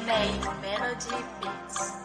Make melody beats.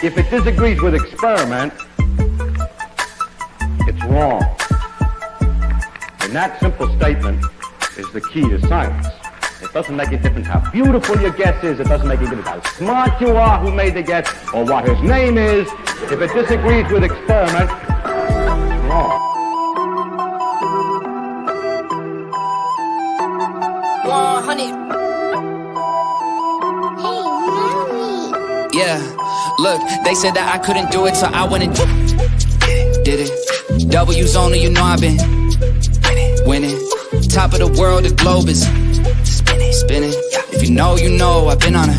If it disagrees with experiment, it's wrong. And that simple statement is the key to science. It doesn't make a difference how beautiful your guess is. It doesn't make a difference how smart you are who made the guess or what his name is. If it disagrees with experiment, it's wrong. Yeah, look, they said that I couldn't do it, so I went and did it. W's only, you know I've been winning. Top of the world, the globe is spinning. If you know, I've been on a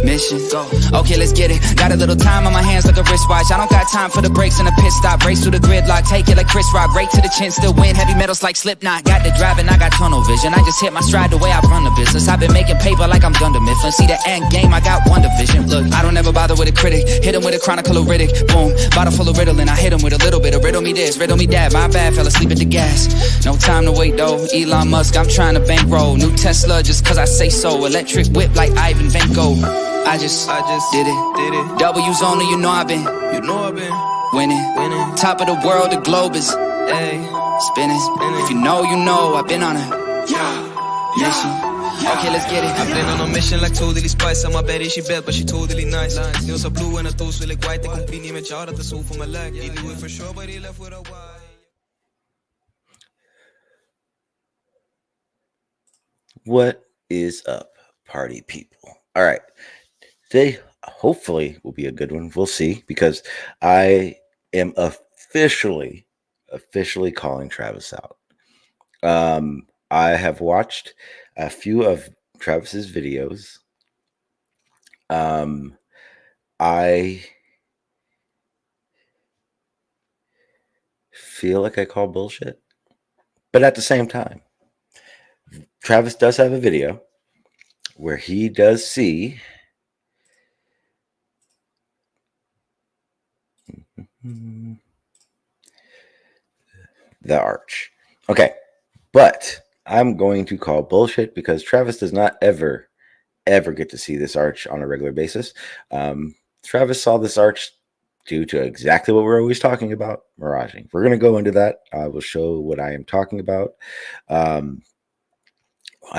mission. Go. Okay, let's get it. Got a little time on my hands like a wristwatch. I don't got time for the brakes and a pit stop. Race through the gridlock, take it like Chris Rock. Right to the chin, still win. Heavy metals like Slipknot. Got the driving, I got tunnel vision. I just hit my stride the way I run the business. I've been making paper like I'm Dunder Mifflin. See the end game, I got one division. Look, I don't ever bother with a critic. Hit him with a chronicle of Riddick. Boom, bottle full of Ritalin. I hit him with a little bit of riddle me this, riddle me that. My bad, fell asleep at the gas. No time to wait though. Elon Musk, I'm trying to bankroll. New Tesla just cause I say so. Electric whip like Ivan Vanko. I just did it. W's only, you know I've been winning. Top of the world, the globe is spinning. If you know, I've been on a mission. Okay, let's get it. I've been on a mission like totally spice. I'm a baddie, she bad, but she totally nice. Nails are blue and her toes feel like white. They complete me med chart at the soul for my leg. He knew it for sure, but he left with a why. What is up, party people? All right. Today, hopefully, will be a good one. We'll see, because I am officially calling Travis out. I have watched a few of Travis's videos. I feel like I call bullshit, but at the same time, Travis does have a video where he does see the arch. Okay, but I'm going to call bullshit because Travis does not ever get to see this arch on a regular basis. Travis saw this arch due to exactly what we're always talking about, miraging. We're going to go into that. I will show what I am talking about. I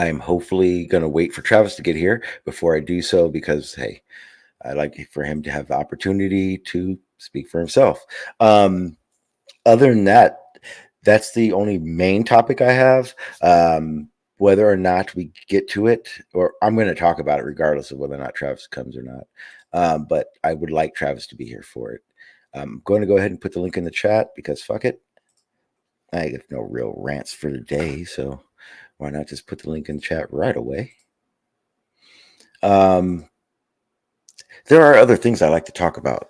am hopefully going to wait for Travis to get here before I do so, because, hey, I'd like for him to have the opportunity to speak for himself. Other than that, that's the only main topic I have. Whether or not we get to it, or I'm going to talk about it regardless of whether or not Travis comes or not. But I would like Travis to be here for it. I'm going to go ahead and put the link in the chat because fuck it. I have no real rants for the day, so why not just put the link in the chat right away? There are other things I like to talk about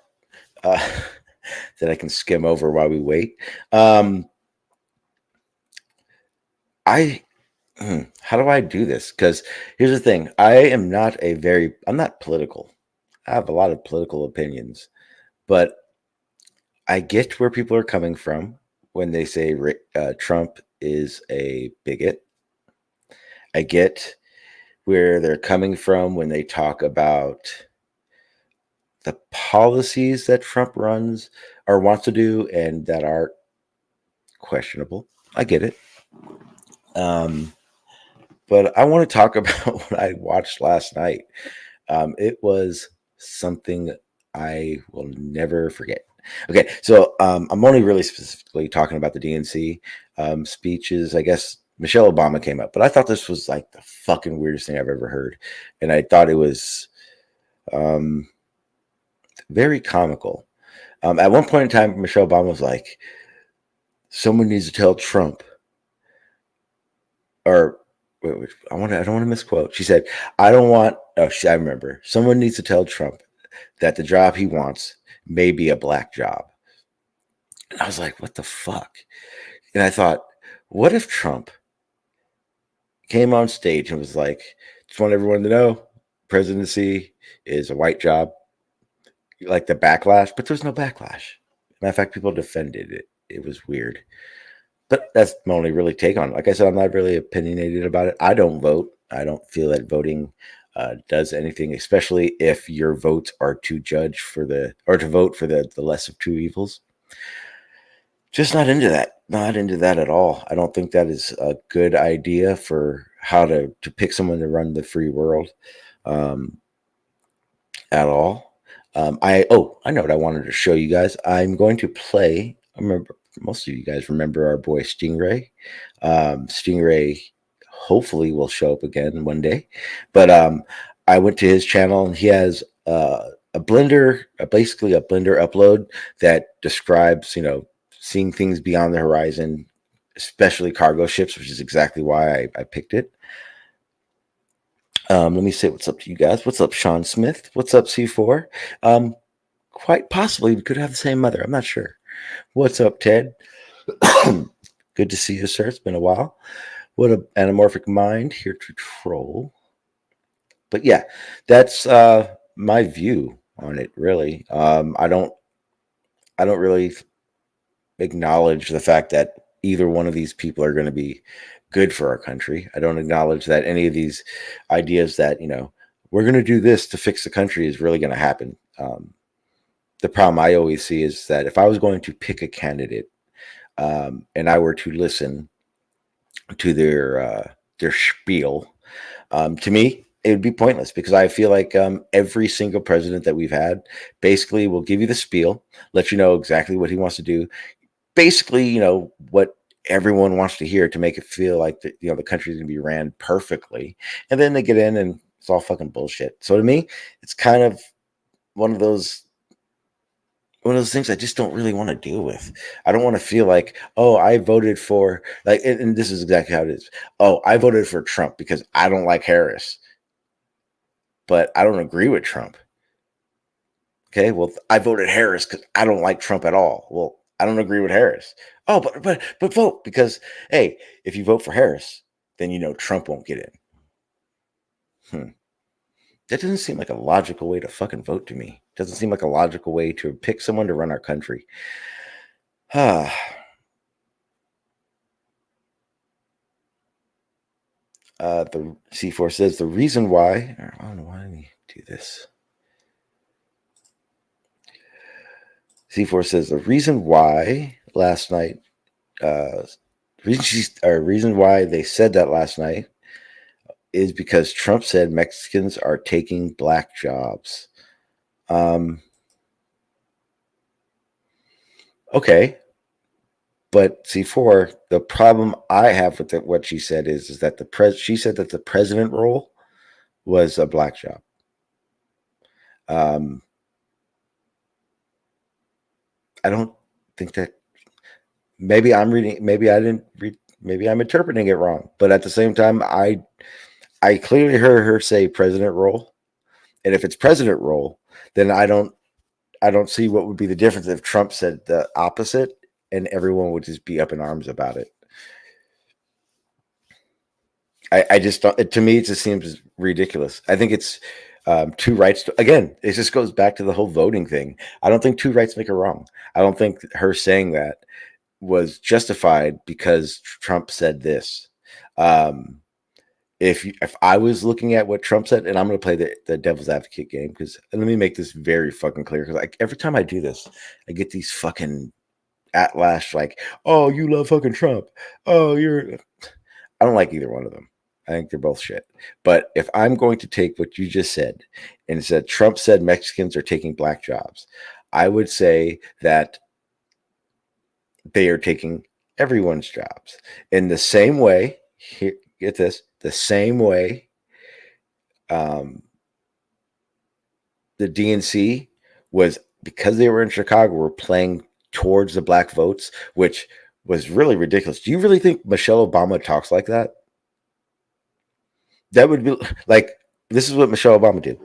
that I can skim over while we wait. How do I do this? Because here's the thing. I'm not political. I have a lot of political opinions, but I get where people are coming from when they say Trump is a bigot. I get where they're coming from when they talk about the policies that Trump runs or wants to do and that are questionable. I get it. But I want to talk about what I watched last night. It was something I will never forget. Okay, so I'm only really specifically talking about the DNC speeches. I guess Michelle Obama came up, but I thought this was like the fucking weirdest thing I've ever heard. And I thought it was very comical. At one point in time, Michelle Obama was like, someone needs to tell Trump, or wait, I don't want to misquote. She said, I remember. Someone needs to tell Trump that the job he wants may be a black job. And I was like, what the fuck? And I thought, what if Trump came on stage and was like, just want everyone to know presidency is a white job, like the backlash, but there's no backlash. Matter of fact, people defended it. It was weird. But that's my only really take on it. Like I said, I'm not really opinionated about it. I don't vote. I don't feel that voting does anything, especially if your votes are to judge for to vote for the less of two evils. Just not into that. Not into that at all. I don't think that is a good idea for how to pick someone to run the free world at all. I know what I wanted to show you guys. I'm going to play. I remember most of you guys remember our boy Stingray. Stingray hopefully will show up again one day. But I went to his channel and he has basically a Blender upload that describes, seeing things beyond the horizon, especially cargo ships, which is exactly why I picked it. Let me say what's up to you guys. What's up, Shawn Smith? What's up, C4? Quite possibly we could have the same mother. I'm not sure. What's up, Ted? Good to see you, sir. It's been a while. What an anamorphic mind, here to troll. But yeah, that's my view on it, really. I don't really acknowledge the fact that either one of these people are going to be good for our country. I don't acknowledge that any of these ideas that, we're going to do this to fix the country is really going to happen. The problem I always see is that if I was going to pick a candidate and I were to listen to their spiel, to me, it would be pointless because I feel like every single president that we've had basically will give you the spiel, let you know exactly what he wants to do. Basically, what everyone wants to hear to make it feel like the country's going to be ran perfectly. And then they get in and it's all fucking bullshit. So to me, it's kind of one of those things I just don't really want to deal with. I don't want to feel like, oh, I voted for and this is exactly how it is. Oh, I voted for Trump because I don't like Harris, but I don't agree with Trump. Okay, well, I voted Harris because I don't like Trump at all. Well, I don't agree with Harris. Oh, but vote because, hey, if you vote for Harris, then Trump won't get in. That doesn't seem like a logical way to fucking vote to me. Doesn't seem like a logical way to pick someone to run our country. The C4 says the reason why. I don't know why I do this. C4 says the reason why last night. Reason why they said that last night is because Trump said Mexicans are taking black jobs. Okay. But C4, the problem I have with what she said is that she said that the president role was a black job. I don't think that. Maybe I'm reading. Maybe I didn't read. Maybe I'm interpreting it wrong. But at the same time, I clearly heard her say president role, and if it's president role, then I don't see what would be the difference if Trump said the opposite, and everyone would just be up in arms about it. I just don't. To me, it just seems ridiculous. I think it's two rights. Again, it just goes back to the whole voting thing. I don't think two rights make a wrong. I don't think her saying that was justified because Trump said this. If I was looking at what Trump said, and I'm going to play the devil's advocate game, because let me make this very fucking clear, because every time I do this, I get these fucking atlash like, oh, you love fucking Trump. Oh, I don't like either one of them. I think they're both shit. But if I'm going to take what you just said and said Trump said Mexicans are taking black jobs, I would say that they are taking everyone's jobs in the same way. Here, get this, the same way the DNC was, because they were in Chicago, were playing towards the black votes, which was really ridiculous. Do you really think Michelle Obama talks like that? That would be like, this is what Michelle Obama did.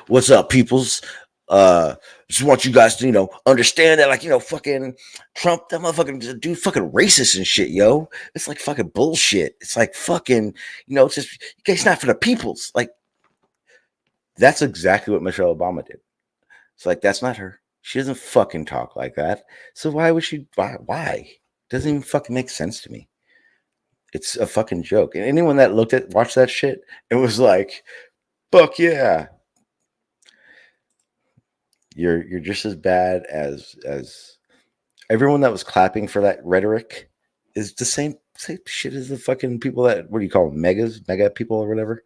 What's up, peoples? Just want you guys to, understand that, fucking Trump, that motherfucking dude, fucking racist and shit, yo. It's like fucking bullshit. It's like fucking, it's just, you guys not for the peoples. Like, that's exactly what Michelle Obama did. It's like, that's not her. She doesn't fucking talk like that. So why would she? Why? Doesn't even fucking make sense to me. It's a fucking joke. And anyone that watched that shit, it was like, fuck yeah. You're just as bad as everyone that was clapping for that rhetoric is the same shit as the fucking people that, what do you call them, mega people or whatever.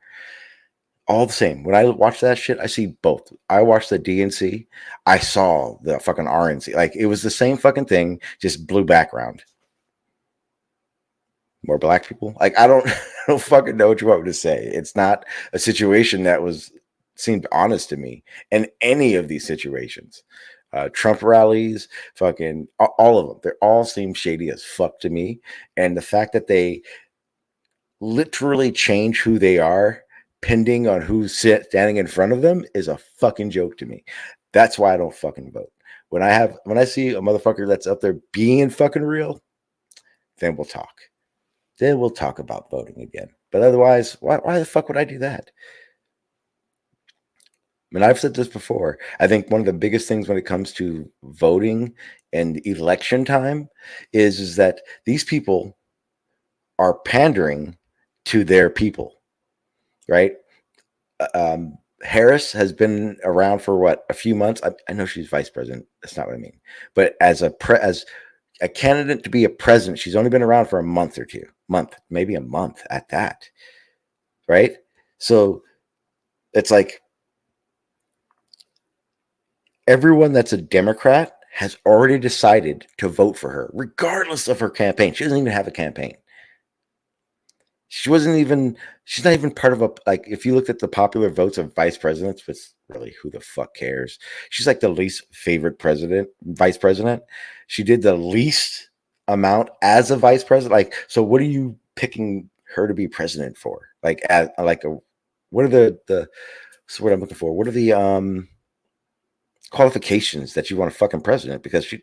All the same. When I watch that shit, I see both. I watched the DNC. I saw the fucking RNC. Like, it was the same fucking thing, just blue background. More black people. Like, I don't, I don't fucking know what you want me to say. It's not a situation that seemed honest to me in any of these situations. Trump rallies, fucking all of them. They all seem shady as fuck to me. And the fact that they literally change who they are pending on who's standing in front of them is a fucking joke to me. That's why I don't fucking vote. When I see a motherfucker that's up there being fucking real, then we'll talk. Then we'll talk about voting again. But otherwise, why the fuck would I do that? I mean, I've said this before. I think one of the biggest things when it comes to voting and election time is that these people are pandering to their people, right? Harris has been around for what, a few months. I know she's vice president. That's not what I mean. But as a candidate to be a president, she's only been around for a month or two, maybe a month at that, right? So it's like everyone that's a Democrat has already decided to vote for her, regardless of her campaign. She doesn't even have a campaign. She's not even part of like, if you looked at the popular votes of vice presidents, which really, who the fuck cares? She's like the least favorite vice president. She did the least amount as a vice president. Like, so what are you picking her to be president for? Like, what are so what I'm looking for? What are the qualifications that you want a fucking president? Because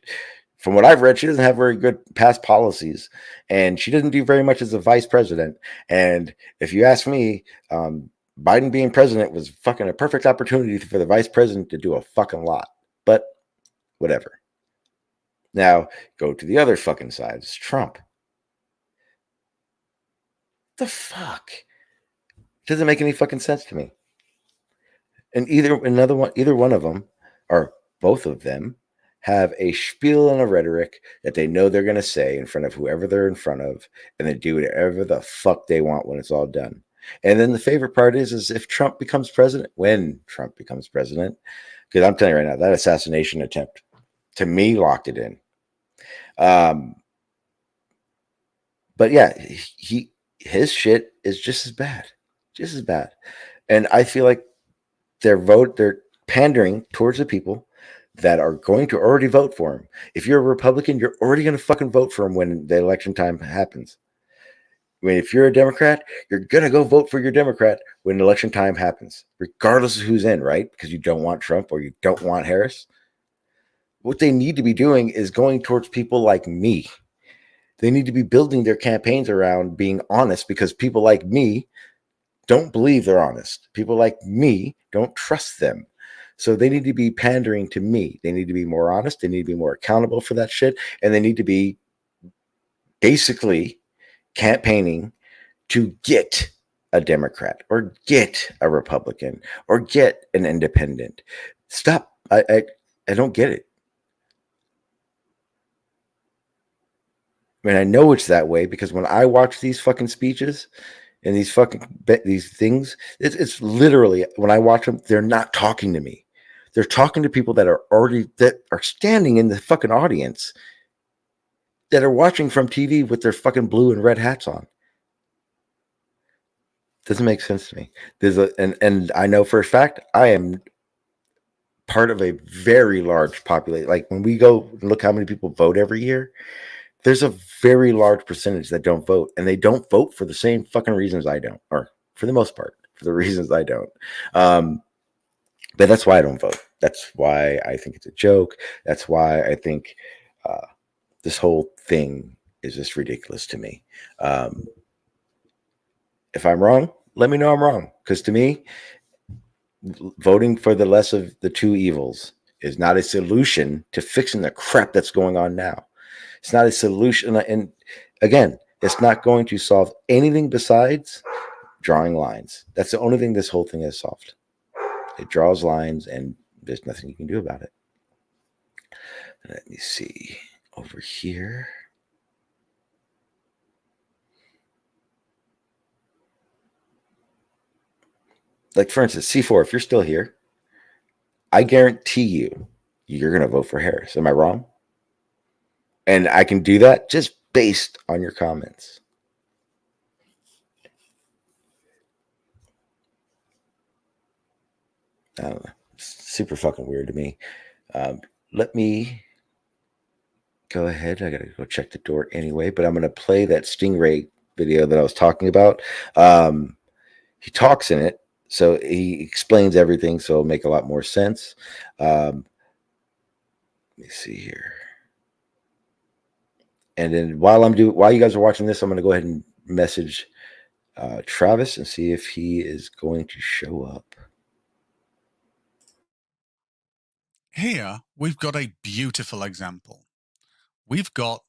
from what I've read, she doesn't have very good past policies, and she didn't do very much as a vice president. And if you ask me, Biden being president was fucking a perfect opportunity for the vice president to do a fucking lot. But whatever. Now, go to the other fucking side. It's Trump. The fuck? Doesn't make any fucking sense to me. And either one of them, or both of them, have a spiel and a rhetoric that they know they're going to say in front of whoever they're in front of, and they do whatever the fuck they want when it's all done. And then the favorite part is if Trump becomes president, when Trump becomes president, because I'm telling you right now, that assassination attempt, to me, locked it in. But yeah, his shit is just as bad. And I feel like they're pandering towards the people that are going to already vote for him. If you're a Republican, you're already going to fucking vote for him when the election time happens. I mean, if you're a Democrat, you're going to go vote for your Democrat when election time happens, regardless of who's in, right? Because you don't want Trump or you don't want Harris. What they need to be doing is going towards people like me. They need to be building their campaigns around being honest, because people like me don't believe they're honest. People like me don't trust them. So they need to be pandering to me. They need to be more honest. They need to be more accountable for that shit. And they need to be basically campaigning to get a Democrat or get a Republican or get an independent. Stop. I don't get it. I mean, I know it's that way because when I watch these fucking speeches and these things, it's literally, when I watch them, they're not talking to me. They're talking to people that are standing in the fucking audience, that are watching from TV with their fucking blue and red hats on. Doesn't make sense to me. And I know for a fact I am part of a very large population. Like, when we go and look how many people vote every year, there's a very large percentage that don't vote, and they don't vote for the same fucking reasons I don't, or for the most part, for the reasons I don't. But that's why I don't vote. That's why I think it's a joke. That's why I think this whole thing is just ridiculous to me. If I'm wrong, let me know I'm wrong. Because to me, voting for the less of the two evils is not a solution to fixing the crap that's going on now. It's not a solution. And again, It's not going to solve anything besides drawing lines. That's the only thing this whole thing has solved. It draws lines, and there's nothing you can do about it. Let me see over here. Like, for instance, C4, if you're still here, I guarantee you're going to vote for Harris. Am I wrong? And I can do that just based on your comments. I don't know. It's super fucking weird to me. Let me go ahead. I got to go check the door anyway, but I'm going to play that Stingray video that I was talking about. He talks in it, so he explains everything, so it'll make a lot more sense. Let me see here. And then while you guys are watching this, I'm going to go ahead and message Travis and see if he is going to show up. Here, we've got a beautiful example. We've got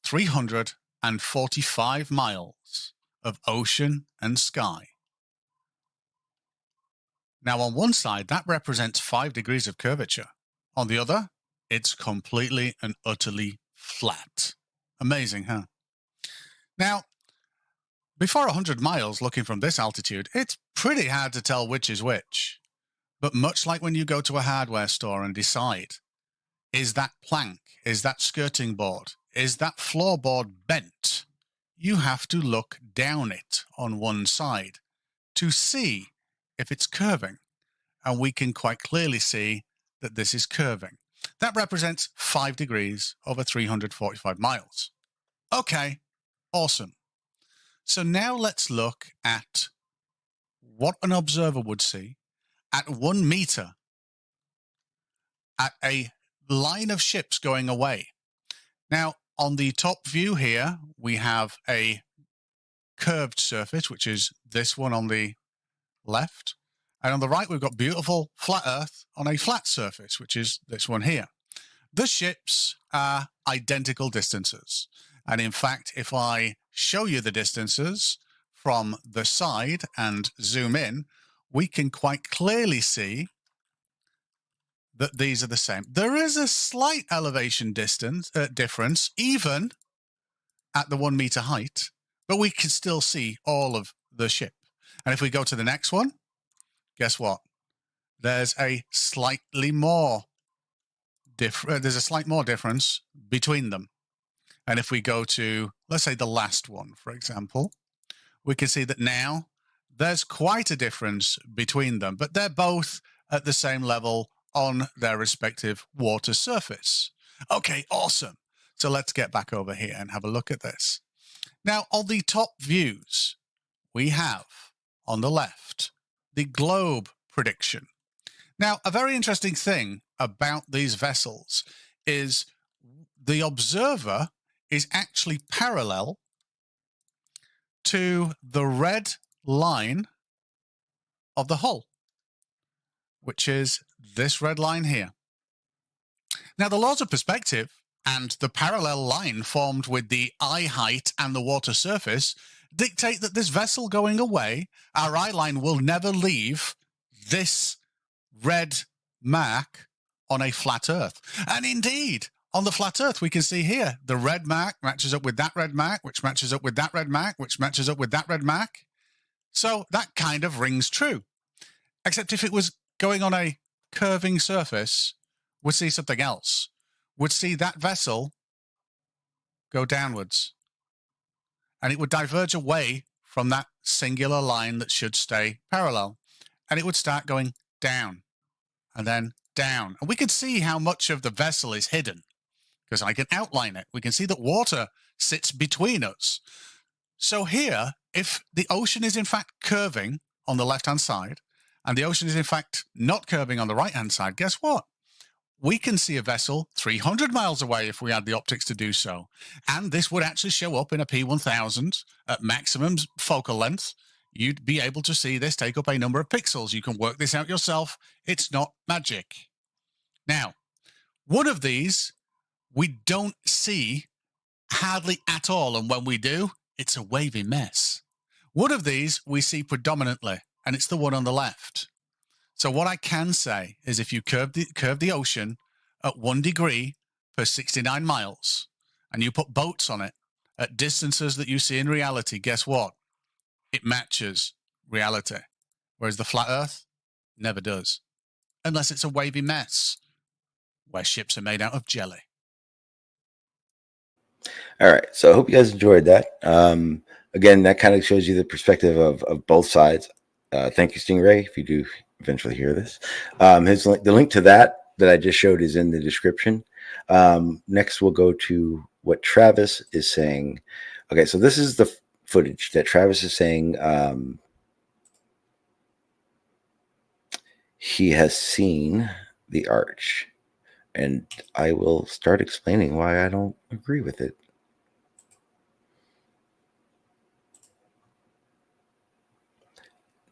345 miles of ocean and sky. Now, on one side, that represents 5 degrees of curvature. On the other, it's completely and utterly flat. Amazing, huh? Now, before 100 miles looking from this altitude, it's pretty hard to tell which is which. But much like when you go to a hardware store and decide, is that plank, is that skirting board, is that floorboard bent? You have to look down it on one side to see if it's curving. And we can quite clearly see that this is curving. That represents 5 degrees over 345 miles. Okay, awesome. So now let's look at what an observer would see at 1 meter at a line of ships going away. Now, on the top view here, we have a curved surface, which is this one on the left. And on the right, we've got beautiful flat Earth on a flat surface, which is this one here. The ships are identical distances. And in fact, if I show you the distances from the side and zoom in, we can quite clearly see that these are the same. There is a slight elevation difference, even at the 1 meter height, but we can still see all of the ship. And if we go to the next one, guess what? There's a slightly more difference between them. And if we go to, let's say, the last one, for example, we can see that now there's quite a difference between them, but they're both at the same level on their respective water surface. Okay, awesome. So let's get back over here and have a look at this. Now, on the top views, we have on the left the globe prediction. Now, a very interesting thing about these vessels is the observer is actually parallel to the red line of the hull, which is this red line here. Now, the laws of perspective and the parallel line formed with the eye height and the water surface dictate that this vessel going away, our eye line will never leave this red mark on a flat Earth. And indeed, on the flat Earth, we can see here, the red mark matches up with that red mark, which matches up with that red mark, which matches up with that red mark. So that kind of rings true. Except if it was going on a curving surface, we'd see something else. We'd see that vessel go downwards. And it would diverge away from that singular line that should stay parallel. And it would start going down and then down. And we could see how much of the vessel is hidden because I can outline it. We can see that water sits between us. So here, if the ocean is in fact curving on the left-hand side and the ocean is in fact not curving on the right-hand side, guess what? We can see a vessel 300 miles away if we had the optics to do so. And this would actually show up in a P1000 at maximum focal length. You'd be able to see this take up a number of pixels. You can work this out yourself. It's not magic. Now, one of these we don't see hardly at all. And when we do, It's a wavy mess. One of these we see predominantly, and it's the one on the left. So what I can say is if you curve the ocean at 1 degree per 69 miles, and you put boats on it at distances that you see in reality, guess what? It matches reality. Whereas the flat Earth never does. Unless it's a wavy mess where ships are made out of jelly. All right. So I hope you guys enjoyed that. Again, that kind of shows you the perspective of both sides. Thank you, Stingray, if you do eventually hear this. The link to that I just showed is in the description. Next, we'll go to what Travis is saying. Okay, so this is the footage that Travis is saying he has seen the arch. And I will start explaining why I don't agree with it.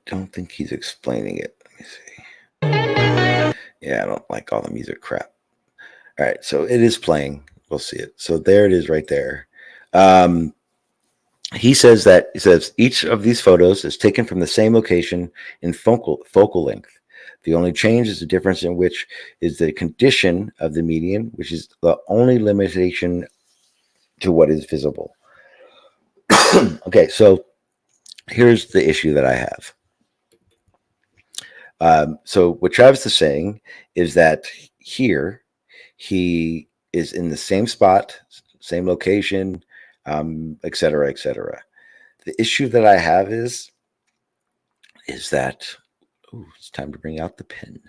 Don't think he's explaining it. Let me see. Yeah, I don't like all the music crap. All right, so it is playing. We'll see it. So there it is right there. He says each of these photos is taken from the same location in focal length. The only change is the difference in which is the condition of the median, which is the only limitation to what is visible. Okay, so here's the issue that I have. So what Travis is saying is that here he is in the same spot, same location, et cetera, et cetera. The issue that I have is that, it's time to bring out the pen.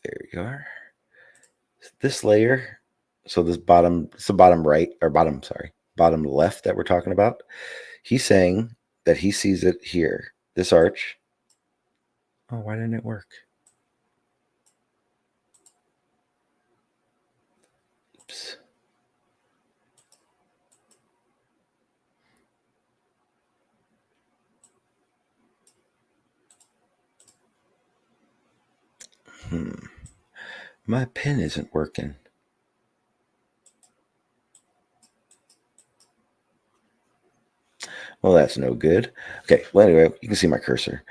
There you are. This layer, so this it's the bottom right, or bottom left that we're talking about. He's saying that he sees it here, this arch. Oh, why didn't it work? Oops. My pen isn't working. Well, that's no good. Okay, well, anyway, you can see my cursor.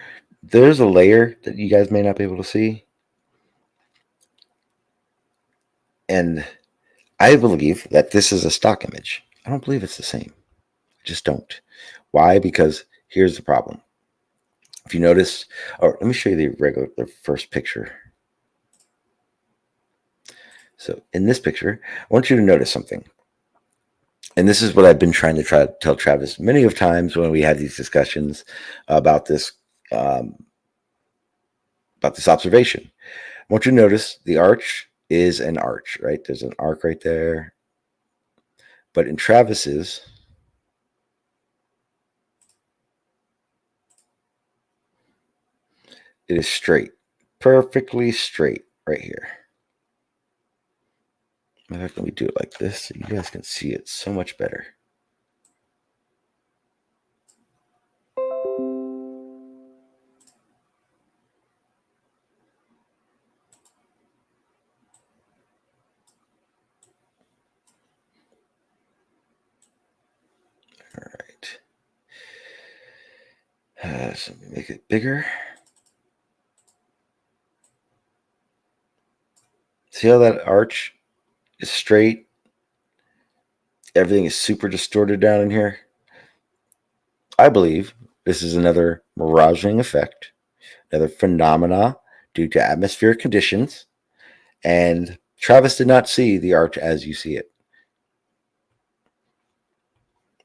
There's a layer that you guys may not be able to see. And I believe that this is a stock image. I don't believe it's the same. I just don't. Why? Because here's the problem. If you notice, let me show you the first picture. So in this picture, I want you to notice something. And this is what I've been trying to tell Travis many of times when we have these discussions about this observation. I want you to notice the arch is an arch, right? There's an arc right there. But in Travis's, it is straight, perfectly straight right here. Matter of fact, let me do it like this so you guys can see it so much better. All right. So let me make it bigger. See how that arch is straight? Everything is super distorted down in here. I believe this is another miraging effect, another phenomena due to atmospheric conditions. And Travis did not see the arch as you see it.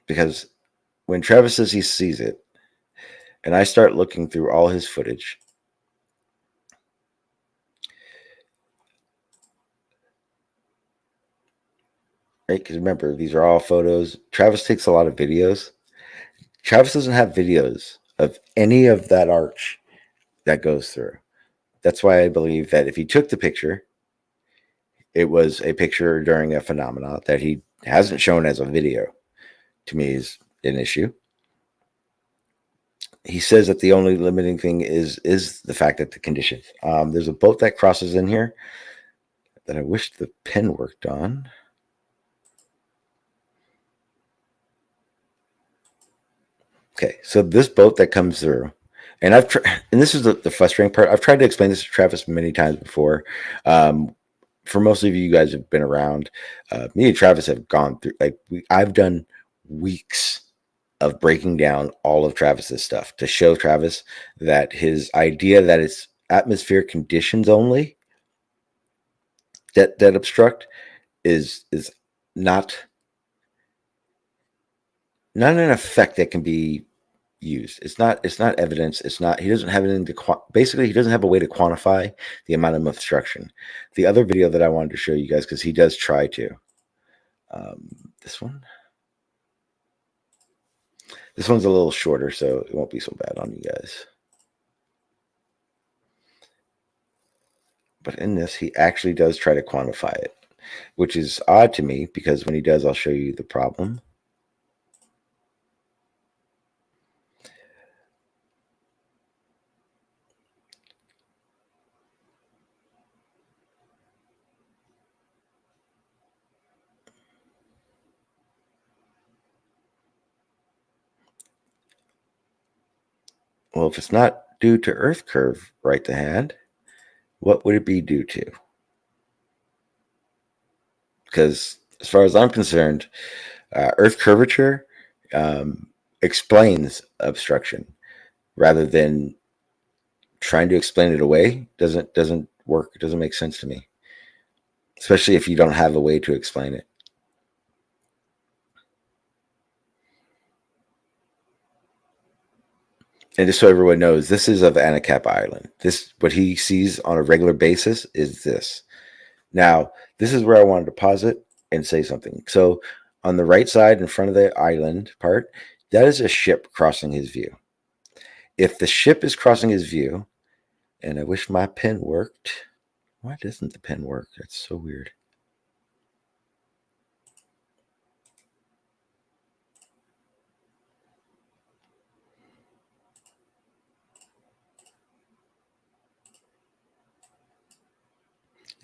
Because when Travis says he sees it, and I start looking through all his footage, right? Because remember, these are all photos. Travis takes a lot of videos. Travis doesn't have videos of any of that arch that goes through. That's why I believe that if he took the picture, it was a picture during a phenomena that he hasn't shown as a video. To me, is an issue. He says that the only limiting thing is the fact that the conditions. There's a boat that crosses in here that I wish the pen worked on. Okay, so this boat that comes through, and and this is the frustrating part. I've tried to explain this to Travis many times before. For most of you guys have been around. Me and Travis have gone through I've done weeks of breaking down all of Travis's stuff to show Travis that his idea that it's atmospheric conditions only that obstruct is not not an effect that can be used. It's not evidence. It's not. He doesn't have anything to basically. He doesn't have a way to quantify the amount of obstruction. The other video that I wanted to show you guys, because he does try to. This one. This one's a little shorter, so it won't be so bad on you guys. But in this, he actually does try to quantify it, which is odd to me because when he does, I'll show you the problem. Well, if it's not due to Earth curve right to hand, what would it be due to? Because as far as I'm concerned, Earth curvature explains obstruction rather than trying to explain it away. Doesn't work. It doesn't make sense to me, especially if you don't have a way to explain it. And just so everyone knows, this is of Anacapa Island. This, what he sees on a regular basis, is this. Now, this is where I wanted to pause it and say something. So, on the right side in front of the island part, that is a ship crossing his view. If the ship is crossing his view, and I wish my pen worked. Why doesn't the pen work? That's so weird.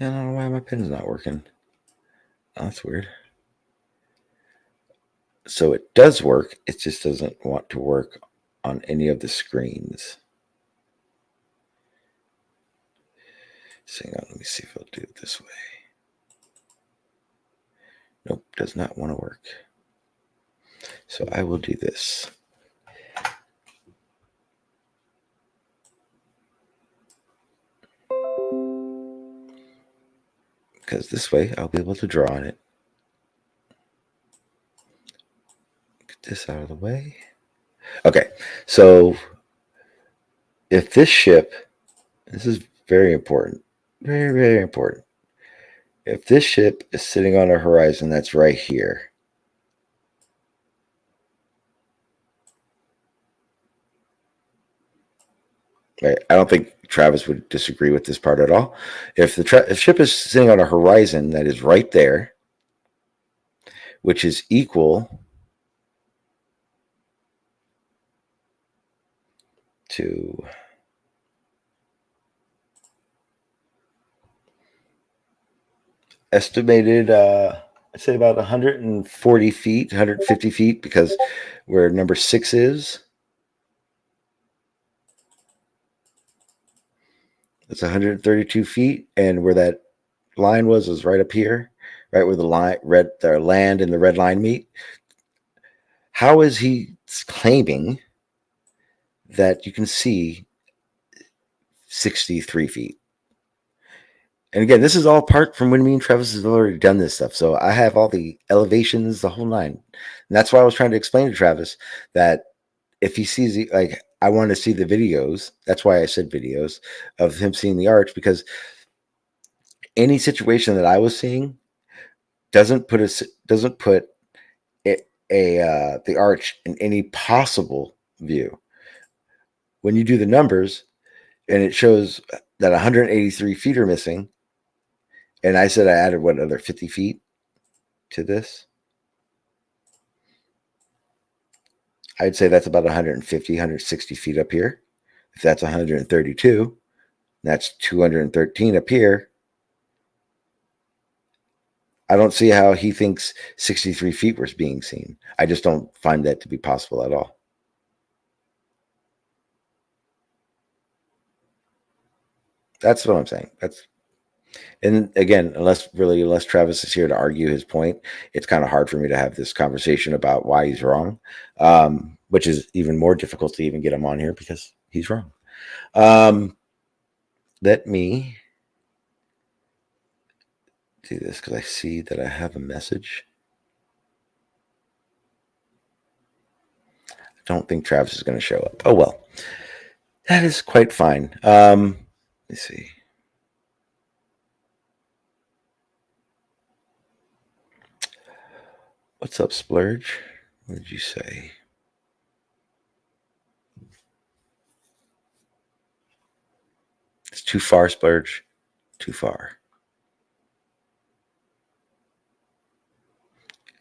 I don't know why my pen's not working. Oh, that's weird. So it does work. It just doesn't want to work on any of the screens. So hang on, let me see if I'll do it this way. Nope, does not want to work. So I will do this. Because this way I'll be able to draw on it. Get this out of the way. Okay, so if this ship, this is very important, very, very important. If this ship is sitting on a horizon that's right here, right? I don't think Travis would disagree with this part at all. If the ship is sitting on a horizon that is right there, which is equal to estimated, I'd say about 140 feet, 150 feet, because where number 6 is, it's 132 feet, and where that line was right up here, right where the land and the red line meet. How is he claiming that you can see 63 feet? And again, this is all part from when me and Travis have already done this stuff. So I have all the elevations, the whole nine. And that's why I was trying to explain to Travis that if he sees I want to see the videos. That's why I said videos of him seeing the arch, because any situation that I was seeing doesn't put the arch in any possible view. When you do the numbers and it shows that 183 feet are missing, and I said I added another 50 feet to this, I'd say that's about 150, 160 feet up here. If that's 132, that's 213 up here. I don't see how he thinks 63 feet was being seen. I just don't find that to be possible at all. That's what I'm saying. And again, unless Travis is here to argue his point, it's kind of hard for me to have this conversation about why he's wrong, which is even more difficult to even get him on here because he's wrong. Let me do this because I see that I have a message. I don't think Travis is going to show up. Oh, well, that is quite fine. Let's see. What's up, Splurge? What did you say? It's too far, Splurge. Too far.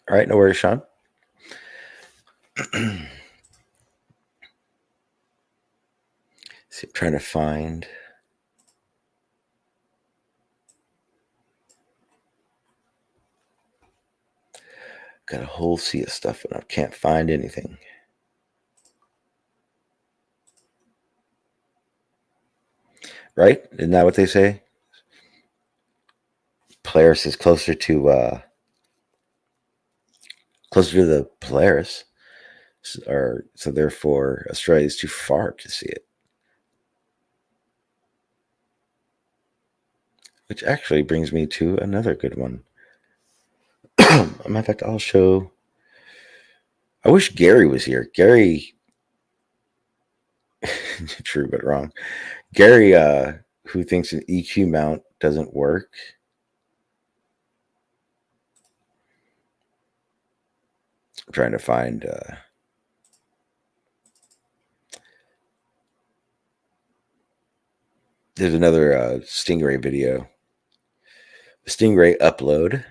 All right, no worries, Shawn. See, I'm trying to find. Got a whole sea of stuff, and I can't find anything. Right? Isn't that what they say? Polaris is closer to the Polaris, so therefore Australia is too far to see it. Which actually brings me to another good one. Matter of fact, I'll show. I wish Gary was here. Gary, true but wrong. Gary, who thinks an EQ mount doesn't work. I'm trying to find. There's another Stingray video. Stingray upload.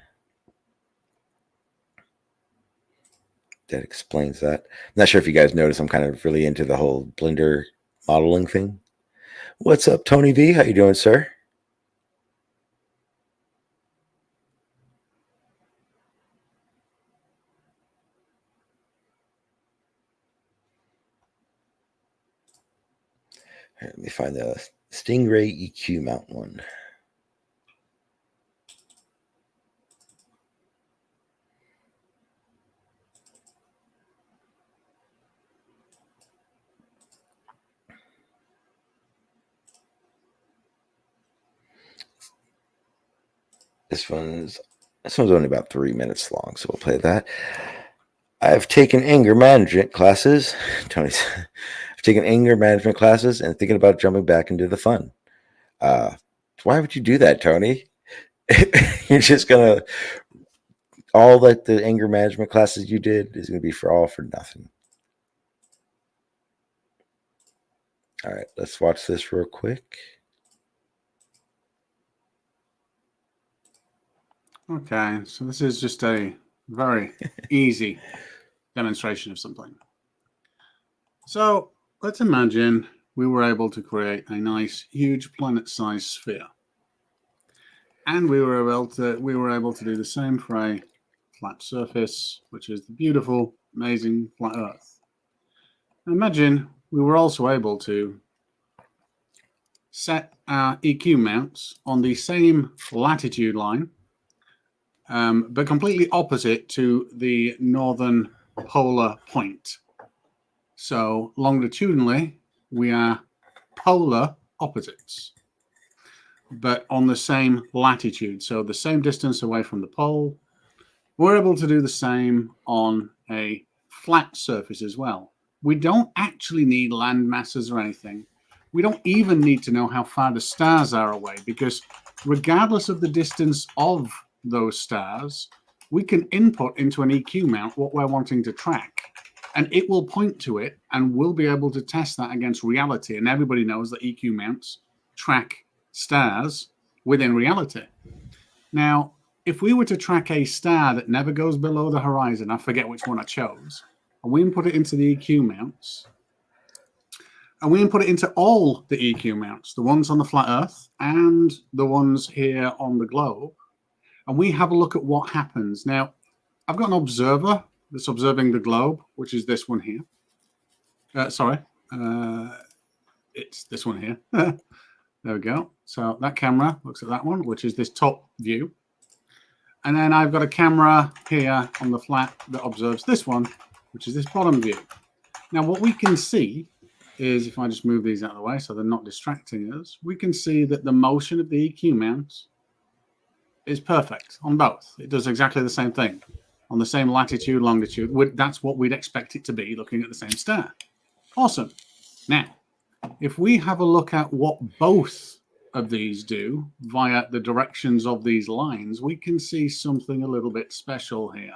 That explains that. I'm not sure if you guys notice I'm kind of really into the whole Blender modeling thing. What's up, Tony V? How you doing, sir? Right, let me find the Stingray EQ mount one. This one's only about 3 minutes long, so we'll play that. I've taken anger management classes. Tony's. I've taken anger management classes and thinking about jumping back into the fun. Why would you do that, Tony? You're just gonna all like the anger management classes you did is gonna be for nothing. All right, let's watch this real quick. Okay, so this is just a very easy demonstration of something. So let's imagine we were able to create a nice, huge planet-sized sphere, and we were able to do the same for a flat surface, which is the beautiful, amazing flat Earth. Imagine we were also able to set our EQ mounts on the same latitude line, but completely opposite to the northern polar point. So longitudinally, we are polar opposites, but on the same latitude. So the same distance away from the pole. We're able to do the same on a flat surface as well. We don't actually need land masses or anything. We don't even need to know how far the stars are away, because regardless of the distance of those stars, we can input into an EQ mount what we're wanting to track, and it will point to it, and we'll be able to test that against reality. And everybody knows that EQ mounts track stars within reality. Now, if we were to track a star that never goes below the horizon, I forget which one I chose, and we input it into the EQ mounts, and we input it into all the EQ mounts, the ones on the flat Earth and the ones here on the globe, and we have a look at what happens. Now, I've got an observer that's observing the globe, which is this one here. It's this one here. There we go. So that camera looks at that one, which is this top view. And then I've got a camera here on the flat that observes this one, which is this bottom view. Now, what we can see is, if I just move these out of the way so they're not distracting us, we can see that the motion of the EQ mount is perfect on both. It does exactly the same thing on the same latitude, longitude. That's what we'd expect it to be looking at the same star. Awesome. Now, if we have a look at what both of these do via the directions of these lines, we can see something a little bit special here.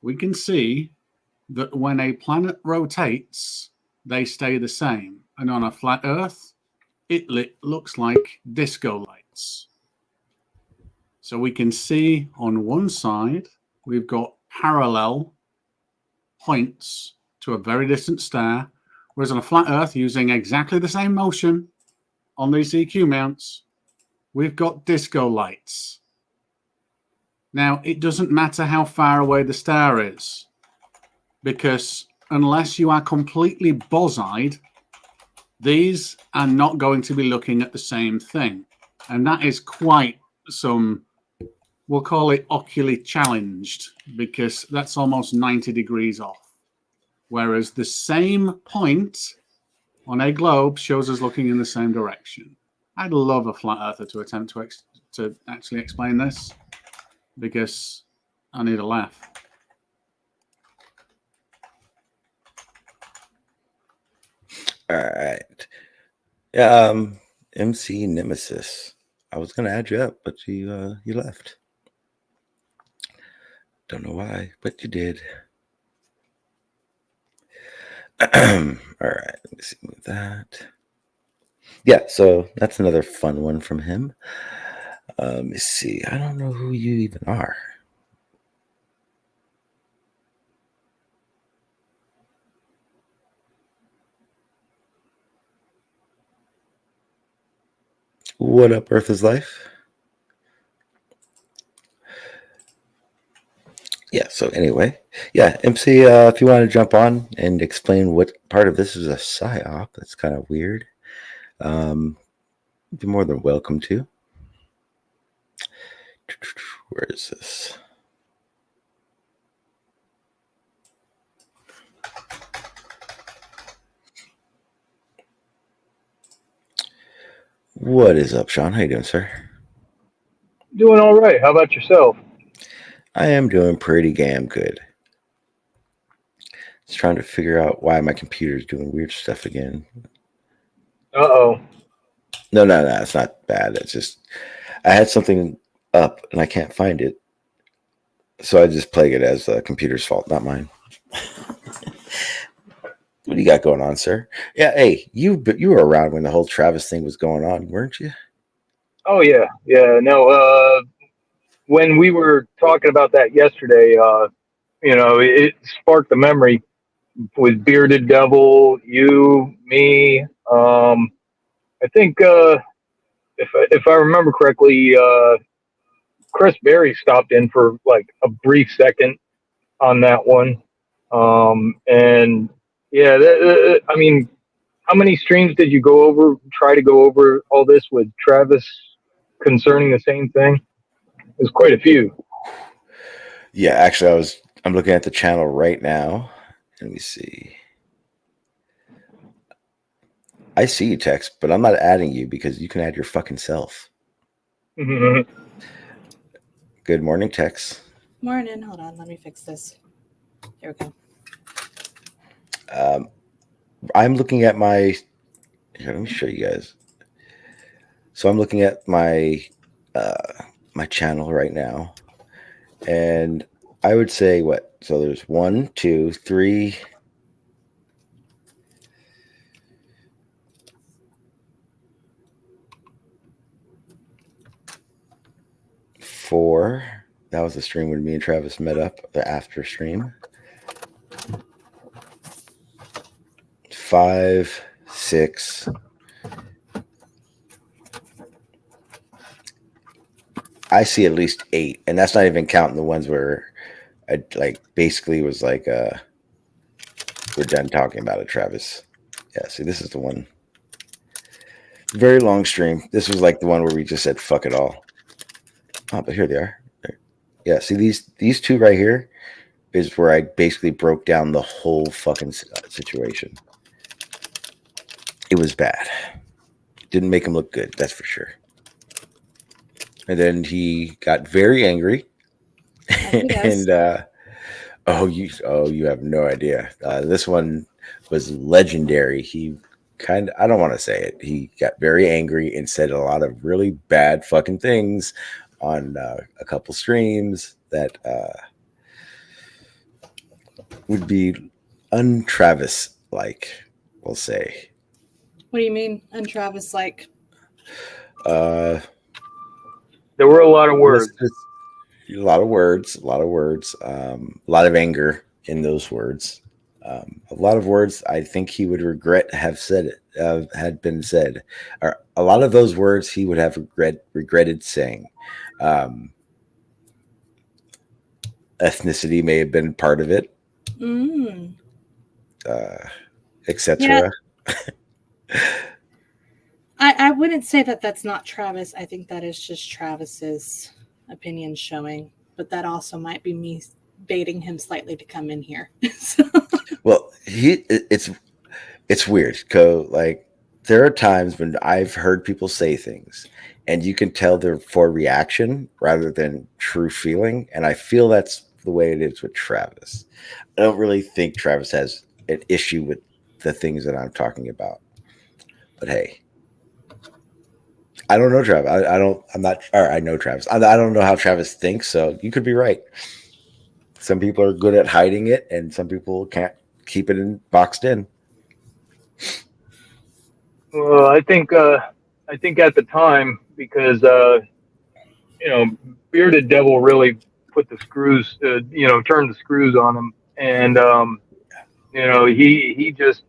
We can see that when a planet rotates, they stay the same. And on a flat Earth, it looks like disco lights. So we can see on one side, we've got parallel points to a very distant star, whereas on a flat Earth, using exactly the same motion on these EQ mounts, we've got disco lights. Now, it doesn't matter how far away the star is, because unless you are completely bozeyed, these are not going to be looking at the same thing. And that is quite some, we'll call it ocularly challenged, because that's almost 90 degrees off. Whereas the same point on a globe shows us looking in the same direction. I'd love a flat earther to attempt to actually explain this, because I need a laugh. All right. Yeah, MC Nemesis. I was gonna add you up, but you left. Don't know why, but you did. All right, let me see, move that. Yeah, so that's another fun one from him. Let me see. I don't know who you even are. What up, Earth is Life? Yeah, so anyway, yeah, MC, if you want to jump on and explain what part of this is a psyop, that's kind of weird. Be more than welcome to. Where is this? What is up, Shawn? How you doing, sir? Doing all right. How about yourself? I am doing pretty damn good. Just trying to figure out why my computer's doing weird stuff again. Uh-oh. No, it's not bad. It's just I had something up and I can't find it. So I just plague it as the computer's fault, not mine. What do you got going on, sir? Yeah, hey, you were around when the whole Travis thing was going on, weren't you? Oh, yeah. Yeah, no, when we were talking about that yesterday, it sparked the memory with Bearded Devil, you, me. I think, if I remember correctly, Chris Berry stopped in for like a brief second on that one. And yeah, I mean, how many streams did you try to go over all this with Travis concerning the same thing? There's quite a few. Yeah, actually, I'm looking at the channel right now. Let me see. I see you, Tex, but I'm not adding you because you can add your fucking self. Mm-hmm. Good morning, Tex. Morning. Hold on. Let me fix this. Here we go. I'm looking at my. Here, let me show you guys. So I'm looking at my my channel right now, and I would say what? So there's 1, 2, 3. 4. That was the stream when me and Travis met up, the after stream. 5, 6. I see at least 8, and that's not even counting the ones where I basically was like, we're done talking about it, Travis. Yeah, see, this is the one. Very long stream. This was like the one where we just said fuck it all. Oh, but here they are. Yeah, see these two right here is where I basically broke down the whole fucking situation. It was bad. Didn't make him look good, that's for sure. And then he got very angry, and you have no idea. This one was legendary. He I don't want to say it. He got very angry and said a lot of really bad fucking things on a couple streams that would be un-Travis like, we'll say. What do you mean, un-Travis like? There were a lot of words. A lot of words, a lot of anger in those words. A lot of words I think he would regret have said it, had been said. Or a lot of those words he would have regretted saying. Ethnicity may have been part of it, etc. Yeah. I wouldn't say that that's not Travis. I think that is just Travis's opinion showing, but that also might be me baiting him slightly to come in here. Well, it's weird. Like, there are times when I've heard people say things and you can tell they're for reaction rather than true feeling. And I feel that's the way it is with Travis. I don't really think Travis has an issue with the things that I'm talking about. But hey, I don't know Travis. I know Travis. I don't know how Travis thinks, so you could be right. Some people are good at hiding it, and some people can't keep it boxed in. Well, I think at the time, because Bearded Devil really put the screws, turned the screws on him, and he just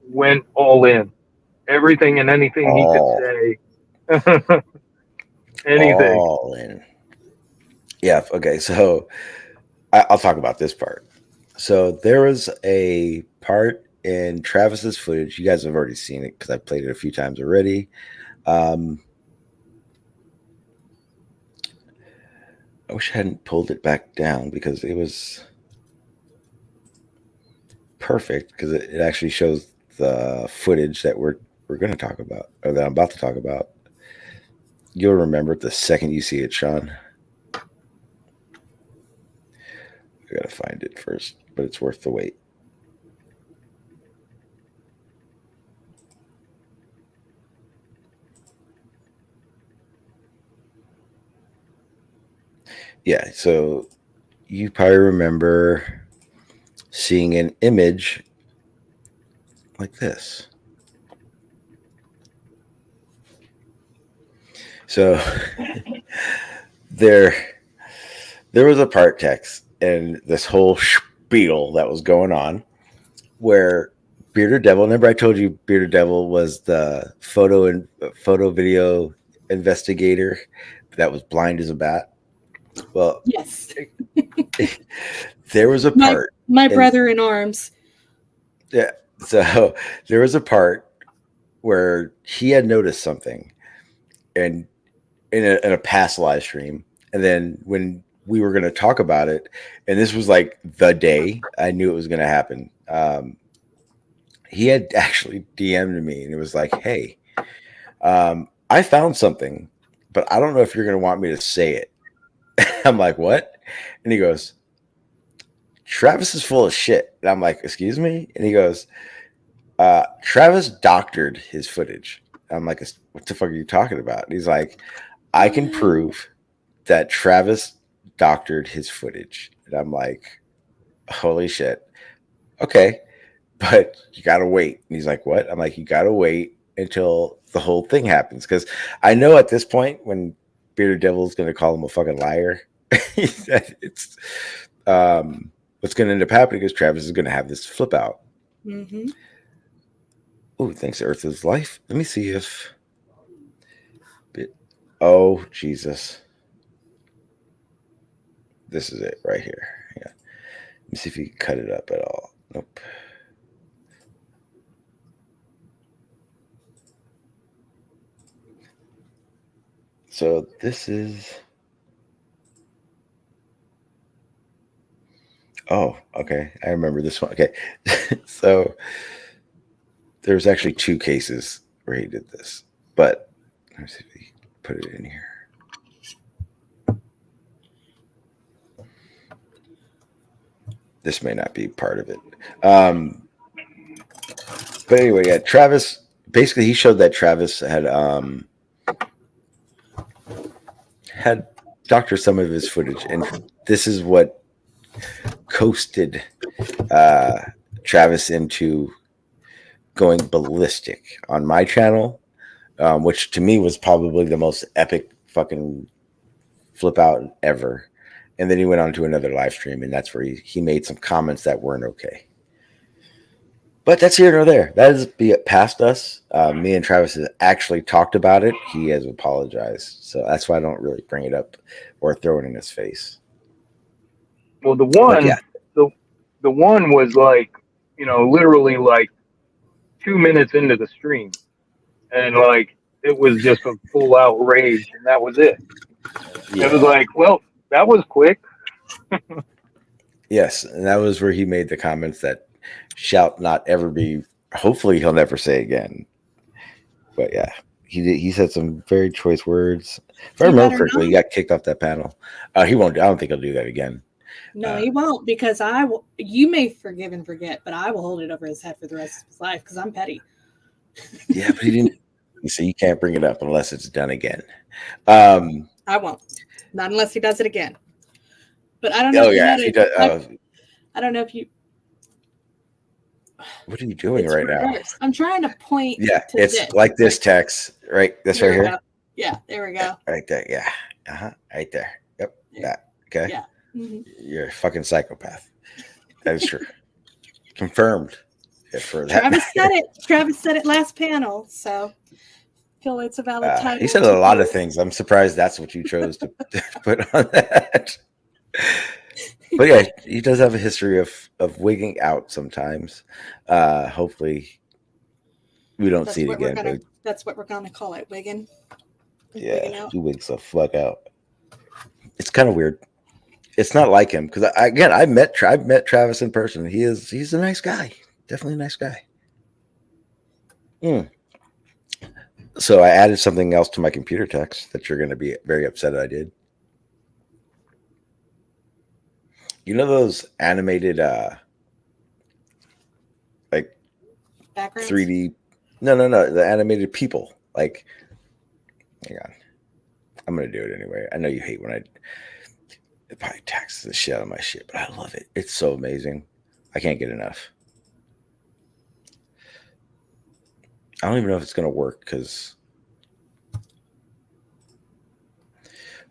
went all in, everything and anything he could say, anything. All in. Yeah. Okay. So I'll talk about this part. So there was a part in Travis's footage. You guys have already seen it because I played it a few times already. I wish I hadn't pulled it back down because it was perfect, because it actually shows the footage that we're going to talk about, or that I'm about to talk about. You'll remember it the second you see it, Shawn. I gotta find it first, but it's worth the wait. Yeah, so you probably remember seeing an image like this. So there was a part text and this whole spiel that was going on where Bearded Devil, remember I told you Bearded Devil was the photo video investigator that was blind as a bat? Well, yes. There was a part. My brother in arms. Yeah. So there was a part where he had noticed something, and in a past live stream, and then when we were going to talk about it, and this was like the day I knew it was going to happen. He had actually DM'd me, and it was like, "Hey, I found something, but I don't know if you're going to want me to say it." I'm like, "What?" And he goes, "Travis is full of shit." And I'm like, "Excuse me?" And he goes, Travis doctored his footage. I'm like, "What the fuck are you talking about?" And he's like, "I can prove that Travis doctored his footage." And I'm like, "Holy shit. Okay, but you gotta wait." And he's like, "What?" I'm like, "You gotta wait until the whole thing happens." Because I know at this point, when Bearded Devil is gonna call him a fucking liar, it's what's gonna end up happening is Travis is gonna have this flip out. Mm-hmm. Oh, thanks to Earth's Life. Let me see if oh Jesus. This is it right here. Yeah. Let me see if you can cut it up at all. Nope. So this is. Oh, okay. I remember this one. Okay. So there's actually 2 cases where he did this, but let me see if he put it in here. This may not be part of it. But anyway, yeah, Travis, basically he showed that Travis had doctored some of his footage, and this is what coasted Travis into going ballistic on my channel, which to me was probably the most epic fucking flip out ever. And then he went on to another live stream, and that's where he made some comments that weren't okay. But that's here nor there. That is past us. Me and Travis have actually talked about it. He has apologized. So that's why I don't really bring it up or throw it in his face. Well, the one, yeah. the one was like, literally like 2 minutes into the stream, and like it was just a full out rage, and that was it. Yeah. It was like, well, that was quick. Yes, and that was where he made the comments that shall not ever be. Hopefully, he'll never say again. But yeah, he said some very choice words. If I remember correctly, he got kicked off that panel. He won't. I don't think he'll do that again. No, he won't, because you may forgive and forget, but I will hold it over his head for the rest of his life because I'm petty. Yeah, but he didn't. So you can't bring it up unless it's done again. I won't. Not unless he does it again. But I don't know. I don't know if you. What are you doing right now? I'm trying to point. Yeah, it's like this text, right? This right here. Go. Yeah, there we go. Right there. Yeah. Right there. Yep. Yeah. Okay. Yeah. Mm-hmm. You're a fucking psychopath. That is true. Confirmed. For that Travis said it last panel, so I feel it's a valid title. He said a lot of things. I'm surprised that's what you chose to put on that. But yeah, he does have a history of wigging out sometimes. Hopefully, we don't see it again. That's what we're gonna call it, wigging. Yeah, he wigs the fuck out. It's kind of weird. It's not like him because I've met Travis in person. He's a nice guy. Definitely a nice guy. So I added something else to my computer text that you're going to be very upset I did. You know those animated like backgrounds? 3D? No. The animated people. Like, hang on. I'm going to do it anyway. I know you hate when it probably taxes the shit out of my shit, but I love it. It's so amazing. I can't get enough. I don't even know if it's going to work because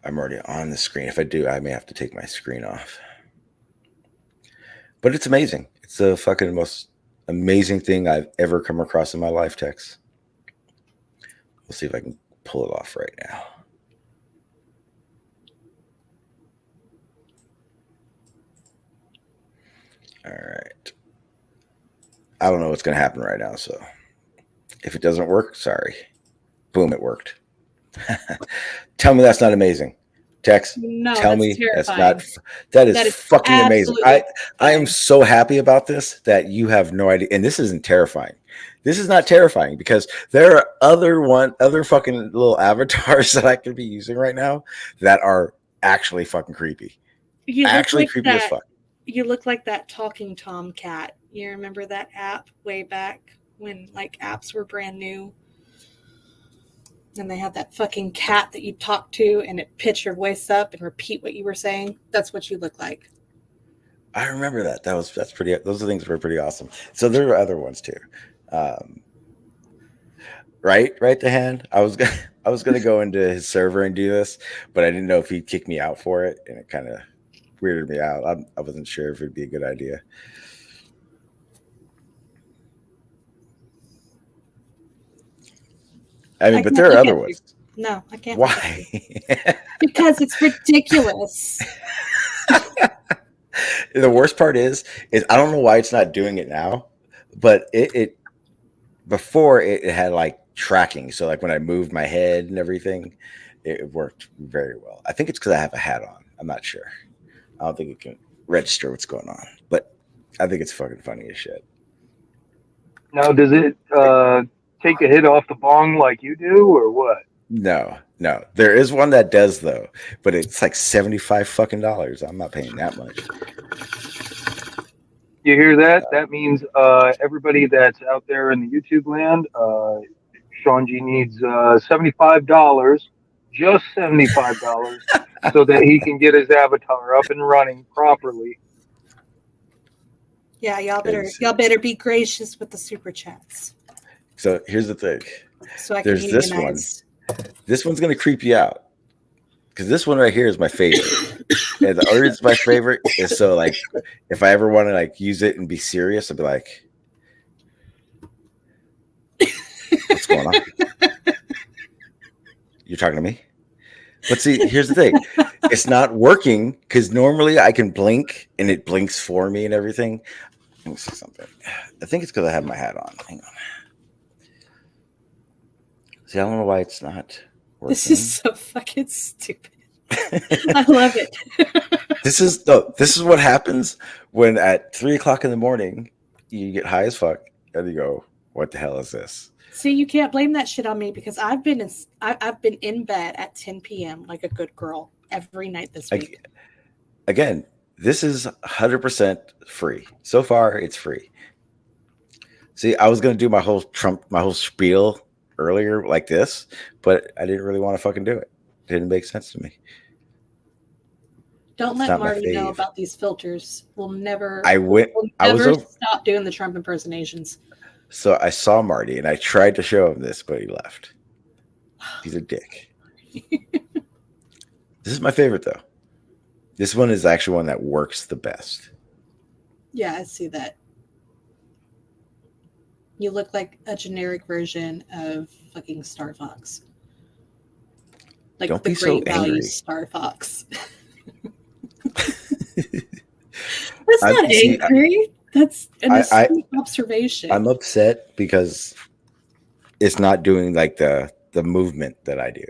I'm already on the screen. If I do, I may have to take my screen off. But it's amazing. It's the fucking most amazing thing I've ever come across in my life, Tex. We'll see if I can pull it off right now. All right. I don't know what's going to happen right now, so if it doesn't work, sorry. Boom, it worked. Tell me that's not amazing. Tex, no, tell me terrifying. that is fucking amazing. I am so happy about this that you have no idea. And this isn't terrifying. This is not terrifying because there are other fucking little avatars that I could be using right now that are actually fucking creepy. Actually creepy as fuck. You look like that talking tomcat. You remember that app way back when like apps were brand new? And they had that fucking cat that you talk to and it pitch your voice up and repeat what you were saying. That's what you look like. I remember that. That's pretty. Those things were pretty awesome. So there are other ones too. Right, the hand. I was gonna go into his server and do this, but I didn't know if he'd kick me out for it, and it kind of weirded me out. I wasn't sure if it'd be a good idea. I mean, but there are other ones. No, I can't. Why? Because it's ridiculous. The worst part is I don't know why it's not doing it now, but it before it had like tracking. So like when I moved my head and everything, It worked very well. I think it's because I have a hat on. I'm not sure. I don't think it can register what's going on, but I think it's fucking funny as shit. Now, does it take a hit off the bong like you do, or what? No. There is one that does though, but it's like $75 fucking dollars. I'm not paying that much. You hear that? That means everybody that's out there in the YouTube land, Shawn G needs $75, just $75, so that he can get his avatar up and running properly. Yeah, y'all better be gracious with the super chats. So here's the thing. So I There's can this unionize. one. This one's gonna creep you out because this one right here is my favorite. And the other is my favorite is so like if I ever want to like use it and be serious, I'd be like, "What's going on? You're talking to me?" But see, here's the thing. It's not working because normally I can blink and it blinks for me and everything. Let me see something. I think it's because I have my hat on. Hang on. See, I don't know why it's not working. This is so fucking stupid. I love it. This is what happens when at 3:00 in the morning you get high as fuck and you go, "What the hell is this?" See, you can't blame that shit on me because I've been in bed at 10 p.m. like a good girl every night this week. Again, this is 100% free. So far, it's free. See, I was gonna do my whole spiel earlier like this, but I didn't really want to fucking do it. It didn't make sense to me. Don't let Marty know about these filters. We'll never stop doing the Trump impersonations. So I saw Marty and I tried to show him this, but he left. He's a dick. This is my favorite though. This one is actually one that works the best. Yeah, I see that. You look like a generic version of fucking Star Fox. Like Don't the be so Great Value angry. Star Fox. That's not angry. That's an astute observation. I'm upset because it's not doing like the movement that I do.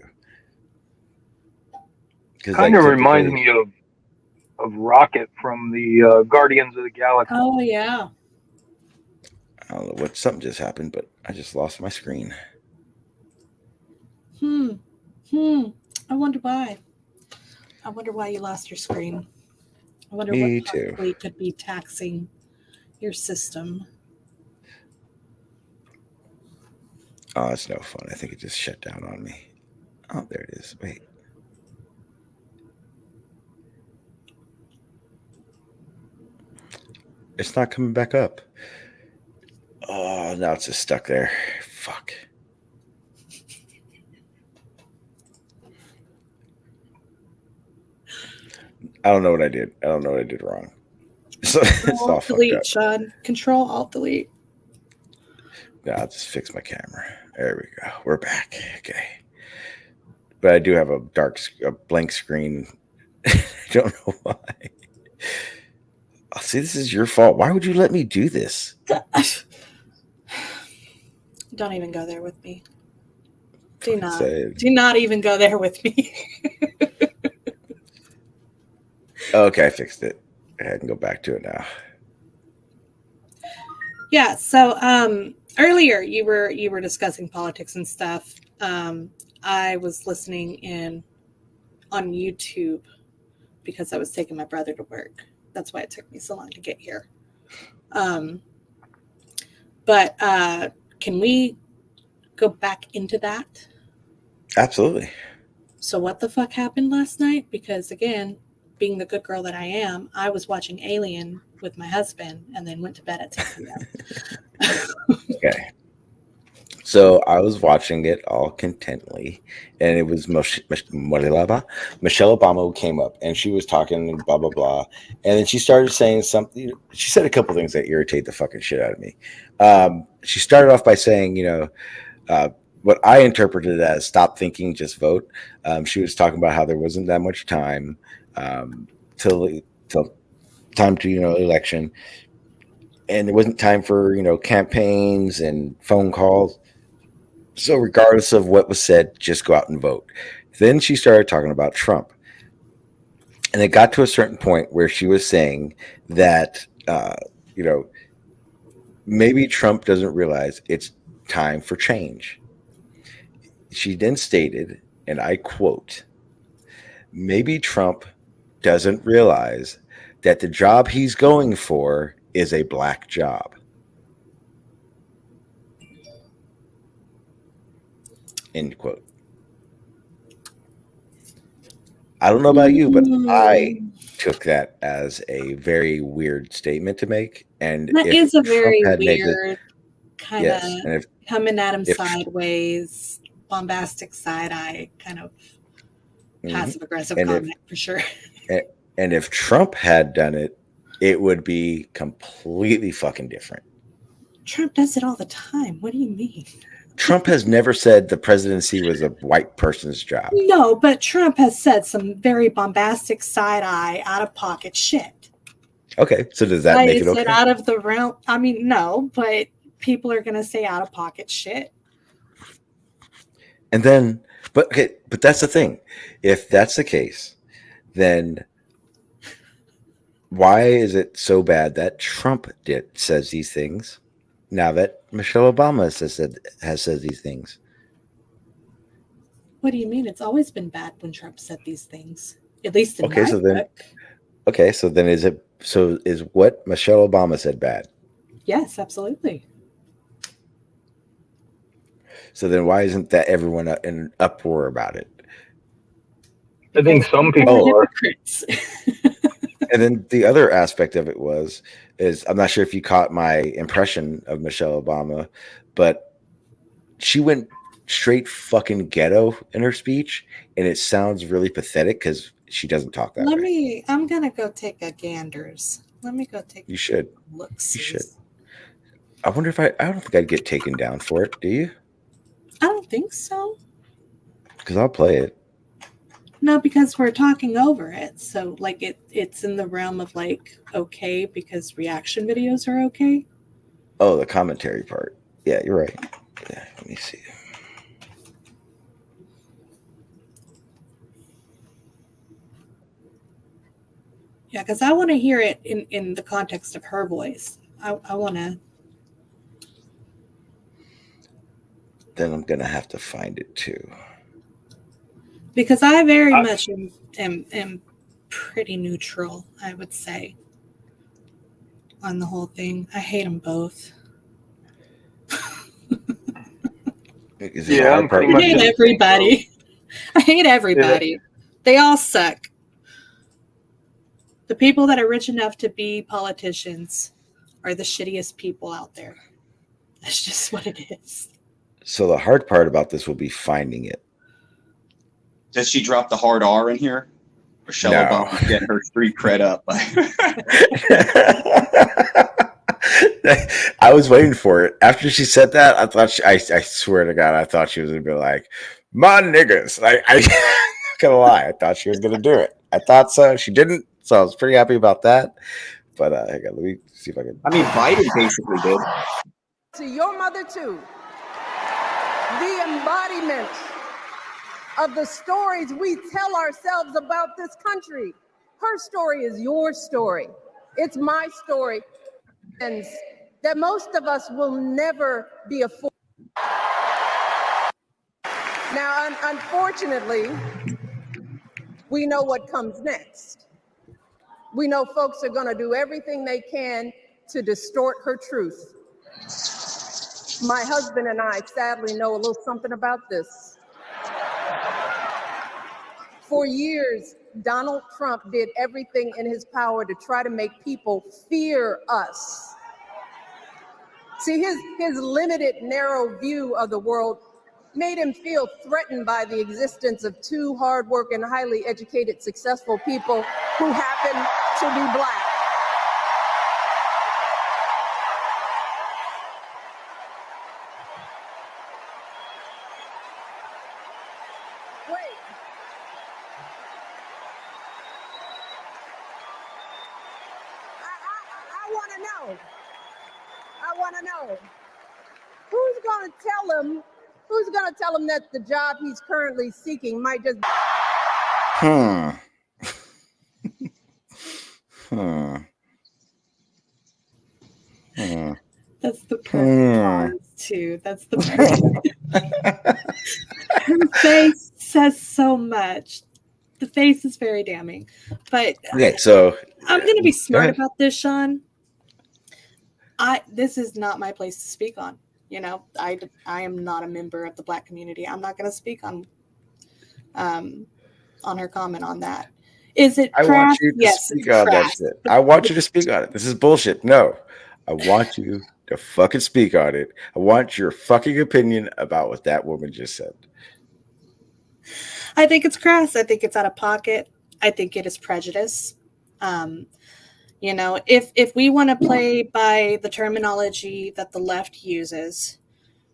Kind of reminds me of Rocket from the Guardians of the Galaxy. Oh yeah. I don't know what something just happened, but I just lost my screen. I wonder why. I wonder why you lost your screen. I wonder what possibly could be taxing your system. Oh, it's no fun. I think it just shut down on me. Oh, there it is. Wait. It's not coming back up. Oh, now it's just stuck there. Fuck. I don't know what I did. I don't know what I did wrong. So it's all delete, fucked up. Shawn. Control Alt Delete. No, I'll just fix my camera. There we go. We're back. Okay. But I do have a blank screen. I don't know why. Oh, see, this is your fault. Why would you let me do this? Don't even go there with me. Do not even go there with me. Okay, I fixed it. I can go back to it now. Yeah, so earlier you were discussing politics and stuff. I was listening in on YouTube because I was taking my brother to work. That's why it took me so long to get here. But can we go back into that? Absolutely. So what the fuck happened last night? Because again, being the good girl that I am, I was watching Alien with my husband and then went to bed at 10 p.m. Okay. So I was watching it all contently, and it was Michelle Obama who came up, and she was talking and blah, blah, blah. And then she started saying something. She said a couple things that irritate the fucking shit out of me. She started off by saying, what I interpreted as stop thinking, just vote. She was talking about how there wasn't that much time till time to, election. And there wasn't time for, campaigns and phone calls. So regardless of what was said, just go out and vote. Then she started talking about Trump. And it got to a certain point where she was saying that, you know, maybe Trump doesn't realize it's time for change. She then stated, and I quote, maybe Trump doesn't realize that the job he's going for is a black job. End quote. I don't know about you, but I took that as a very weird statement to make. And That if is a Trump very had made the weird kind of yes, and coming at him if sideways, bombastic side eye kind of mhm. passive aggressive and if comment for sure. and if Trump had done it, it would be completely fucking different. Trump does it all the time. What do you mean? Trump has never said the presidency was a white person's job. No, but Trump has said some very bombastic side eye, out of pocket shit. Okay, so does that make it Is it okay? out of the realm? I mean, no, but people are going to say out of pocket shit. And then, but that's the thing. If that's the case, then why is it so bad that Trump says these things now that Michelle Obama has said these things? What do you mean? It's always been bad when Trump said these things, at least in Okay, my so then book. okay, so then is what Michelle Obama said bad? Yes, absolutely. So then why isn't that everyone in an uproar about it? I think Because some people are people are. hypocrites. And then the other aspect of it is I'm not sure if you caught my impression of Michelle Obama, but she went straight fucking ghetto in her speech, and it sounds really pathetic because she doesn't talk that way. I'm going to go take a ganders. Let me go take You should. a look. You should. I wonder if I don't think I'd get taken down for it. Do you? I don't think so. Because I'll play it. No, because we're talking over it. So like it's in the realm of like okay because reaction videos are okay. Oh, the commentary part. Yeah, you're right. Yeah, let me see. Yeah, because I want to hear it in the context of her voice. I want to. Then I'm gonna have to find it too. Because I very I, much am pretty neutral, I would say, on the whole thing. I hate them both. Is it the yeah, hard I'm part pretty I with much hate in you? the same boat. everybody. I hate Yeah, everybody. They all suck. The people that are rich enough to be politicians are the shittiest people out there. That's just what it is. So the hard part about this will be finding it. Does she drop the hard R in here? Michelle No. Obama getting her street cred up. I was waiting for it. After she said that, I thought I swear to God, I thought she was gonna be like, "My niggas." I not gonna lie, I thought she was gonna do it. I thought so. She didn't, so I was pretty happy about that. But hang on, let me see if I can. I mean, Biden basically did. To your mother, too, the embodiment of the stories we tell ourselves about this country. Her story is your story. It's my story. And that most of us will never be afforded. Now, unfortunately, we know what comes next. We know folks are going to do everything they can to distort her truth. My husband and I sadly know a little something about this. For years, Donald Trump did everything in his power to try to make people fear us. See, his limited, narrow view of the world made him feel threatened by the existence of two hardworking, highly educated, successful people who happen to be Black. Wait. I want to know. Who's going to tell him Who's going to tell him that the job he's currently seeking might just... That's the perfect pause, too. That's the perfect... Her face says so much. The face is very damning. But okay, so I'm going to be smart about this, Shawn. This is not my place to speak on. You know, I am not a member of the Black community. I'm not going to speak on her comment on that. Is it crass? I want you to yes, speak it's on that crass. shit. I want you to speak on it. This is bullshit. No, I want you to fucking speak on it. I want your fucking opinion about what that woman just said. I think it's crass. I think it's out of pocket. I think it is prejudice. You know, if we want to play by the terminology that the left uses,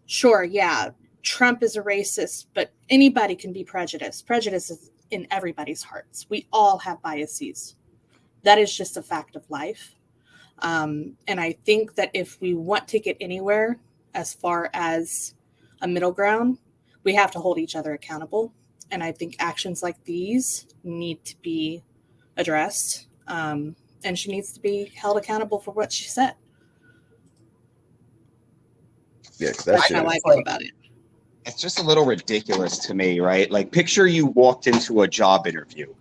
sure, yeah, Trump is a racist, but anybody can be prejudiced. Prejudice is in everybody's hearts. We all have biases. That is just a fact of life. And I think that if we want to get anywhere as far as a middle ground, we have to hold each other accountable. And I think actions like these need to be addressed. And she needs to be held accountable for what she said. Yeah, that's how I feel about it. It's just a little ridiculous to me, right? Like, picture you walked into a job interview,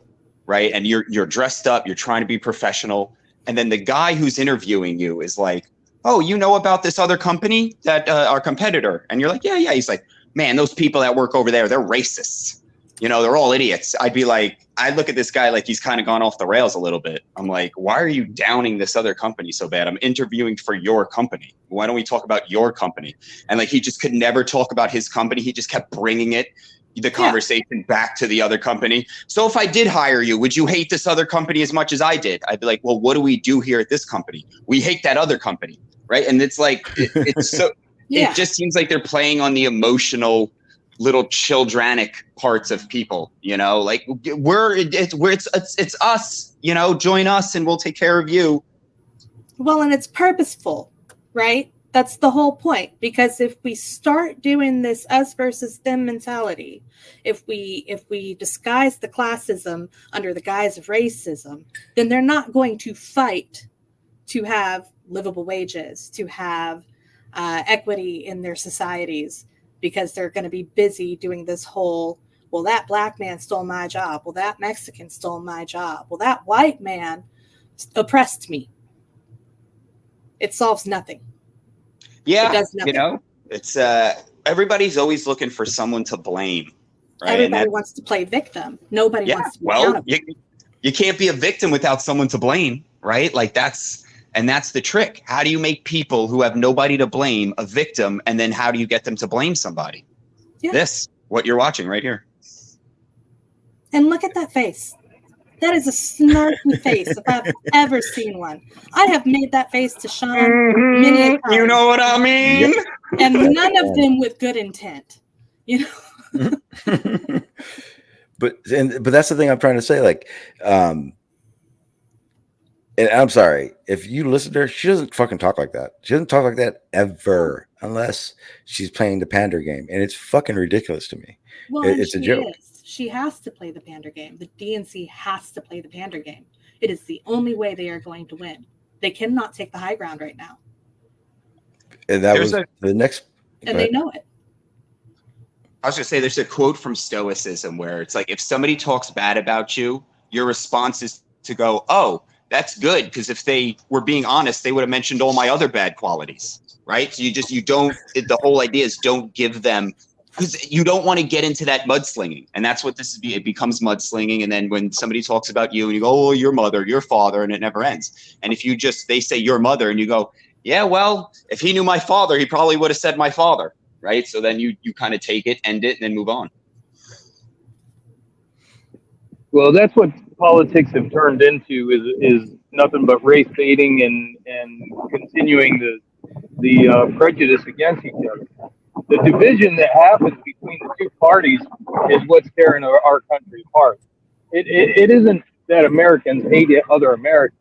right? And you're dressed up, you're trying to be professional, and then the guy who's interviewing you is like, "Oh, you know about this other company that our competitor?" And you're like, "Yeah." He's like, "Man, those people that work over there, they're racists. You know, they're all idiots." I'd be like, I'd look at this guy like he's kind of gone off the rails a little bit. I'm like, why are you downing this other company so bad? I'm interviewing for your company. Why don't we talk about your company? And like, he just could never talk about his company. He just kept bringing the conversation back to the other company. So if I did hire you, would you hate this other company as much as I did? I'd be like, well, what do we do here at this company? We hate that other company, right? And it's like, it's so, it just seems like they're playing on the emotional little childrenic parts of people, you know, like it's us, you know, join us and we'll take care of you. Well, and it's purposeful, right? That's the whole point. Because if we start doing this us versus them mentality, if we disguise the classism under the guise of racism, then they're not going to fight to have livable wages, to have equity in their societies, because they're going to be busy doing this whole, well, that black man stole my job. Well, that Mexican stole my job. Well, that white man oppressed me. It solves nothing. Yeah, it does nothing. You know, it's everybody's always looking for someone to blame. Right? Everybody wants to play victim. Nobody wants to be accountable. You can't be a victim without someone to blame, right? Like that's the trick. How do you make people who have nobody to blame a victim, and then how do you get them to blame somebody? Yeah. What you're watching right here. And look at that face. That is a snarky face if I've ever seen one. I have made that face to Shawn many a time. You know what I mean? Yep. And none of them with good intent. You know? But that's the thing I'm trying to say. Like, and I'm sorry, if you listen to her, she doesn't fucking talk like that. She doesn't talk like that ever, unless she's playing the pander game, and it's fucking ridiculous to me. Well, it's a joke. She has to play the pander game. The DNC has to play the pander game. It is the only way they are going to win. They cannot take the high ground right now. And that was the next. And they know it. I was going to say, there's a quote from Stoicism where it's like, if somebody talks bad about you, your response is to go, oh, that's good, because if they were being honest, they would have mentioned all my other bad qualities, right? So the whole idea is don't give them, because you don't want to get into that mudslinging. And that's what it becomes mudslinging. And then when somebody talks about you and you go, oh, your mother, your father, and it never ends. And if they say your mother and you go, yeah, well, if he knew my father, he probably would have said my father, right? So then you kind of take it, end it, and then move on. Well, that's what politics have turned into is nothing but race baiting and continuing the prejudice against each other. The division that happens between the two parties is what's tearing our country apart. It isn't that Americans hate other Americans.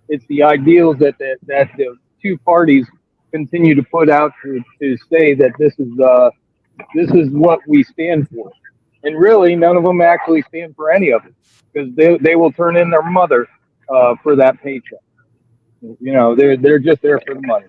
It's the ideals that the two parties continue to put out to say that this is This is what we stand for. And really, none of them actually stand for any of it because they will turn in their mother for that paycheck. You know, they're just there for the money.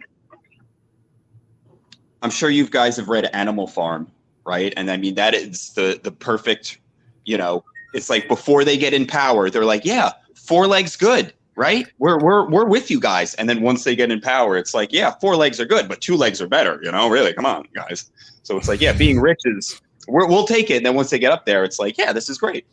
I'm sure you guys have read Animal Farm, right? And I mean, that is the perfect, you know, it's like before they get in power, they're like, yeah, 4 legs good, right? We're with you guys. And then once they get in power, it's like, yeah, 4 legs are good, but 2 legs are better, you know, really, come on, guys. So it's like, yeah, being rich is, we'll take it. And then once they get up there, it's like, yeah, this is great.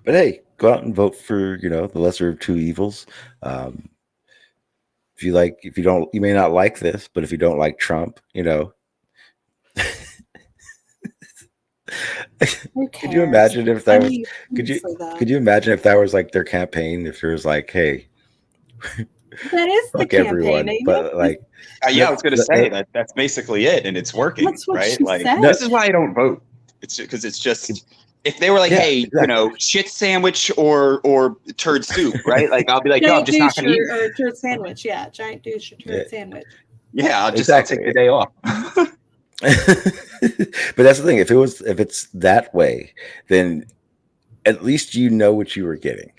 But hey, go out and vote for, you know, the lesser of two evils. If you don't, you may not like this, but if you don't like Trump, you know. Could you imagine if that was? Could you imagine if that was like their campaign? If there was like, hey, that is the fuck campaign, everyone, but like, yeah, I was going to say that's basically it, and it's working. That's what right? she Like, said. this is why I don't vote. It's because it's just. If they were like, hey, exactly. you know, shit sandwich or turd soup, right? Like, I'll be like, no, I'm just not going to eat. Or turd sandwich, yeah, giant douche or turd sandwich. Yeah, I'll take the day off. But that's the thing. If it's that way, then at least you know what you were getting.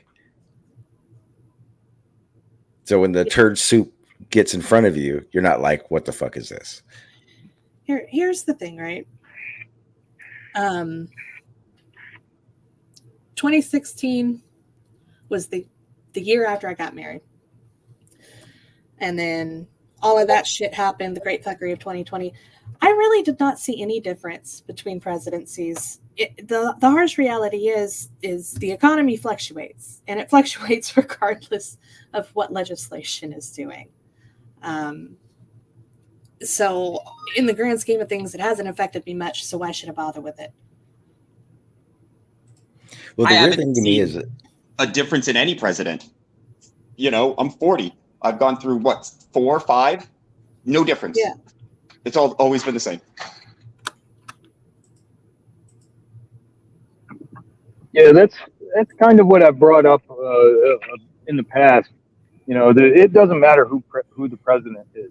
So when the turd soup gets in front of you, you're not like, what the fuck is this? Here's the thing, right? 2016 was the year after I got married. And then all of that shit happened, the great fuckery of 2020. I really did not see any difference between presidencies. The harsh reality is the economy fluctuates, and it fluctuates regardless of what legislation is doing. So in the grand scheme of things, it hasn't affected me much, so why should I bother with it? Well, the weird thing to me is a difference in any president. You know, I'm 40. I've gone through what, 4 or 5? No difference. Yeah. It's always been the same. Yeah, that's kind of what I brought up in the past. You know, it doesn't matter who the president is.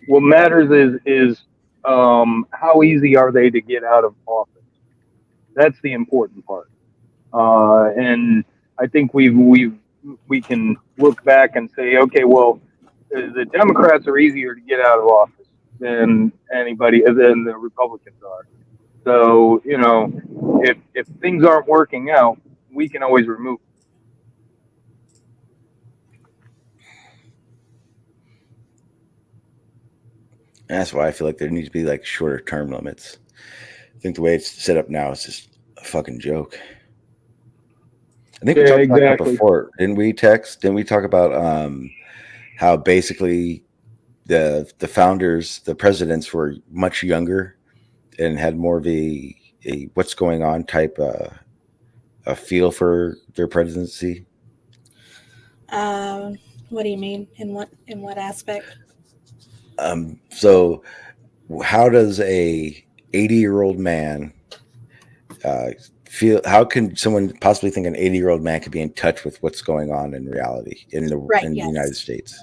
What matters is how easy are they to get out of office. That's the important part. And I think we can look back and say, okay, well, the Democrats are easier to get out of office than the Republicans are. So, you know, if things aren't working out, we can always remove them. And that's why I feel like there needs to be like shorter term limits. I think the way it's set up now is just a fucking joke. I think we talked about that before. Didn't we talk about how basically the founders, the presidents were much younger and had more of a what's going on type a feel for their presidency? What do you mean? In what aspect? So how does a 80-year-old man feel? How can someone possibly think an 80-year-old man could be in touch with what's going on in reality in the United States?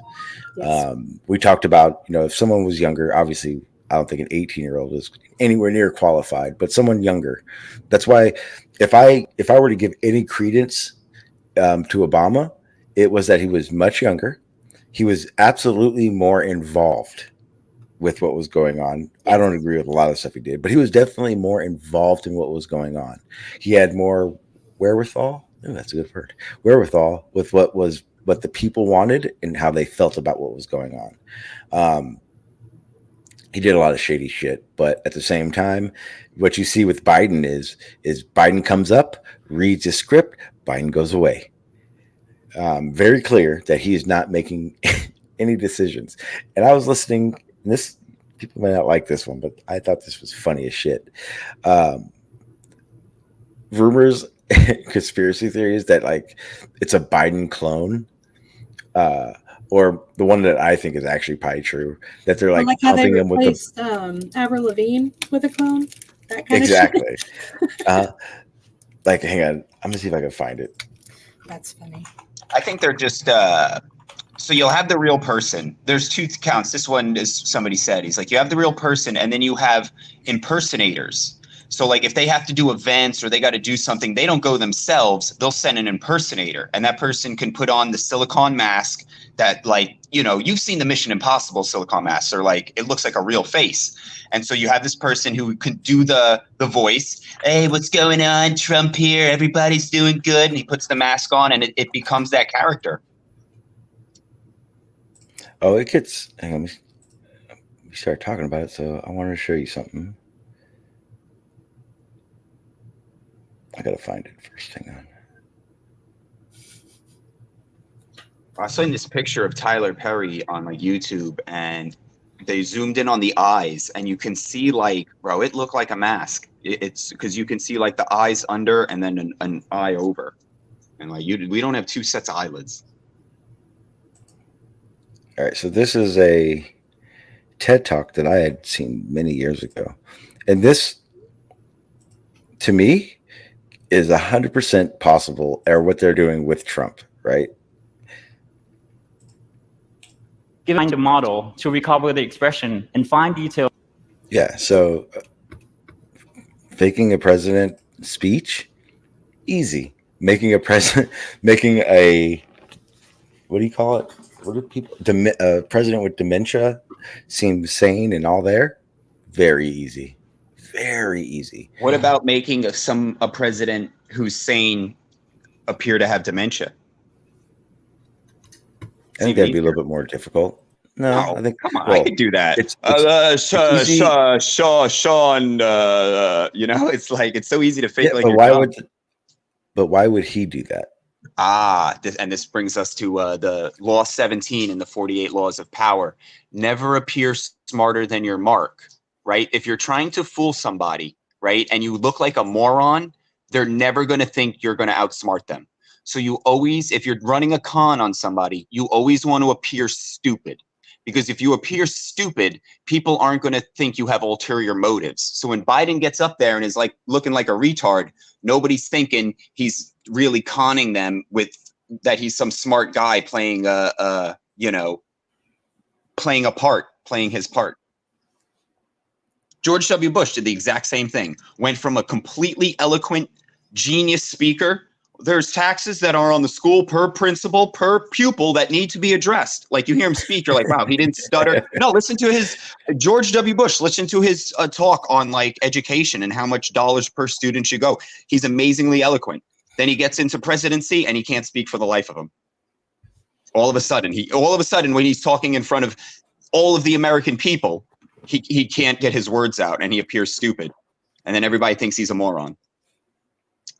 Yes. We talked about, you know, if someone was younger, obviously I don't think an 18-year-old is anywhere near qualified, but someone younger. That's why if I were to give any credence to Obama, it was that he was much younger. He was absolutely more involved with what was going on. I don't agree with a lot of the stuff he did, but he was definitely more involved in what was going on. He had more wherewithal. Oh, that's a good word. Wherewithal with what the people wanted and how they felt about what was going on. He did a lot of shady shit, but at the same time, what you see with Biden is Biden comes up, reads a script, Biden goes away. Very clear that he is not making any decisions. And I was listening, and this, people may not like this one, but I thought this was funny as shit. Rumors, conspiracy theories that like it's a Biden clone, or the one that I think is actually probably true, that they're like helping him with the Avril Lavigne with a clone. That kind exactly. of shit. Like, hang on, I'm gonna see if I can find it. That's funny. I think they're just so you'll have the real person. There's two counts. This one is somebody said, he's like, you have the real person and then you have impersonators. So like if they have to do events or they got to do something, they don't go themselves. They'll send an impersonator and that person can put on the silicone mask that like, you know, you've seen the Mission Impossible silicone masks or like it looks like a real face. And so you have this person who can do the voice. Hey, what's going on? Trump here. Everybody's doing good. And he puts the mask on and it becomes that character. Oh, it gets. Hang on, we started talking about it, so I wanted to show you something. I gotta find it first. Hang on. I saw this picture of Tyler Perry on like YouTube, and they zoomed in on the eyes, and you can see like, bro, it looked like a mask. It's because you can see like the eyes under and then an eye over, and like we don't have two sets of eyelids. All right, so this is a TED Talk that I had seen many years ago. And this, to me, is 100% possible, or what they're doing with Trump, right? Find a model to recover the expression and find details. Yeah, so faking a president speech, easy. Making a president, making a, what do you call it? What do people, president with dementia seem sane and all there? Very easy. Very easy. What about making a president who's sane appear to have dementia? I think that'd be a little bit more difficult. No, I think, come on, I could do that. Shawn, you know, it's like it's so easy to fake. Yeah, like, but why would he do that? And this brings us to the Law 17 in the 48 Laws of Power. Never appear smarter than your mark, right? If you're trying to fool somebody, right, and you look like a moron, they're never going to think you're going to outsmart them. So you always, if you're running a con on somebody, you always want to appear stupid. Because if you appear stupid, people aren't going to think you have ulterior motives. So when Biden gets up there and is like looking like a retard, nobody's thinking he's really conning them with that he's some smart guy playing playing his part. George W. Bush did the exact same thing. Went from a completely eloquent genius speaker. There's taxes that are on the school per principal, per pupil that need to be addressed. Like you hear him speak, you're like, wow, he didn't stutter. No, listen to his George W. Bush. Listen to his talk on like education and how much dollars per student should go. He's amazingly eloquent. Then he gets into presidency and he can't speak for the life of him. All of a sudden, when he's talking in front of all of the American people, he can't get his words out and he appears stupid. And then everybody thinks he's a moron.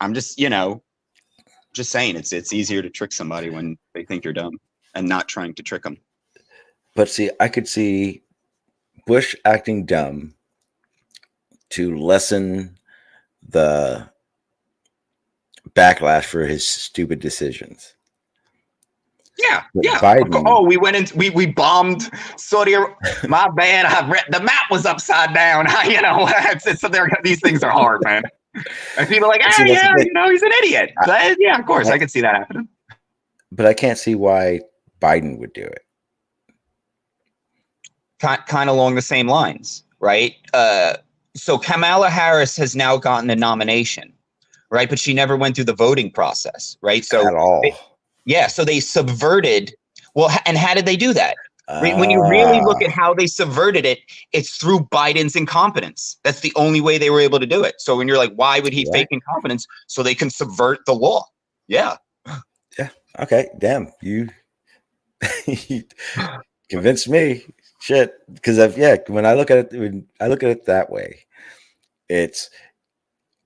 I'm just, just saying it's easier to trick somebody when they think you're dumb and not trying to trick them. But see, I could see Bush acting dumb to lessen the backlash for his stupid decisions. Yeah, But yeah. Biden, Oh, we went into we bombed Saudi. My bad. I read the map was upside down. So these things are hard, man. And people are like, See, that's the thing. he's an idiot. But, yeah, of course, I can see that happening. But I can't see why Biden would do it. Kind of along the same lines, right? So Kamala Harris has now gotten a nomination, right? But she never went through the voting process, right? So At all. so they subverted. Well, and how did they do that? When you really look at how they subverted it, it's through Biden's incompetence. That's the only way they were able to do it. So when you're like, why would he fake incompetence? So they can subvert the law. Yeah. Yeah. Okay. Damn. You convinced me. Shit. Because when I look at it that way, it's,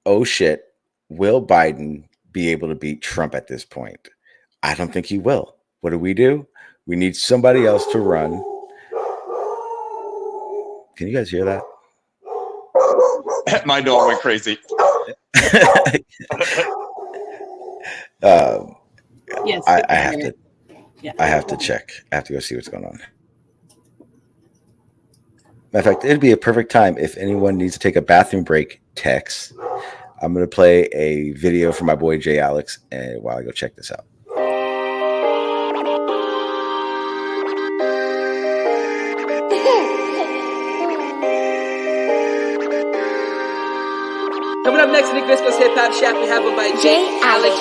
oh shit, will Biden be able to beat Trump at this point? I don't think he will. What do? We need somebody else to run. Can you guys hear that? My dog went crazy. Yes. I have to. Yeah. I have to check. I have to go see what's going on. Matter of fact, it'd be a perfect time if anyone needs to take a bathroom break. Text. I'm going to play a video from my boy Jay Alex, and while I go check this out. up next in the Grisco's Hip Hop Shack, we have one by J. Alex.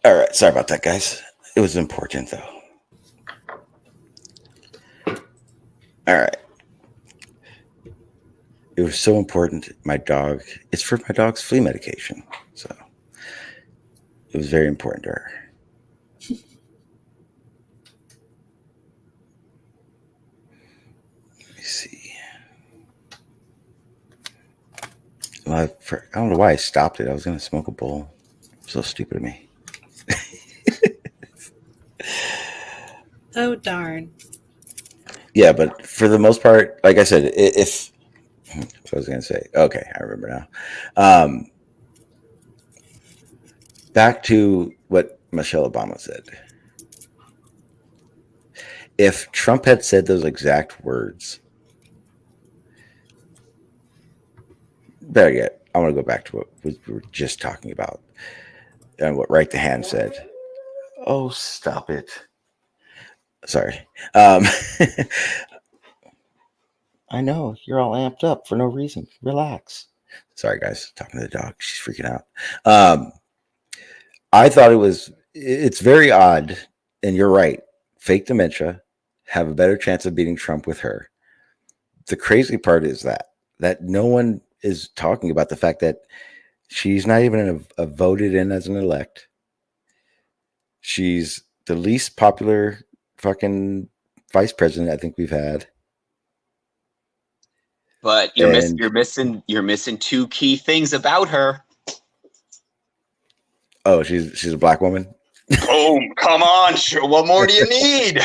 All right, sorry about that, guys. It was important, though. All right. It was so important. It's for my dog's flea medication. So it was very important to her. Let me see. Well, I don't know why I stopped it. I was going to smoke a bowl. So stupid of me. Oh, darn. Yeah, but for the most part, like I said, if what I was going to say. Okay, I remember now. Back to what Michelle Obama said. If Trump had said those exact words, better yet, I want to go back to what we were just talking about and what Right the Hand said. Oh, stop it. Sorry. I know you're all amped up for no reason. Relax. Sorry, guys. Talking to the dog. She's freaking out. I thought it's very odd. And you're right. Fake dementia have a better chance of beating Trump with her. The crazy part is that no one is talking about the fact that she's not even voted in as an elect. She's the least popular fucking vice president I think we've had. But you're missing two key things about her. Oh, she's a black woman. Boom! Come on, what more do you need?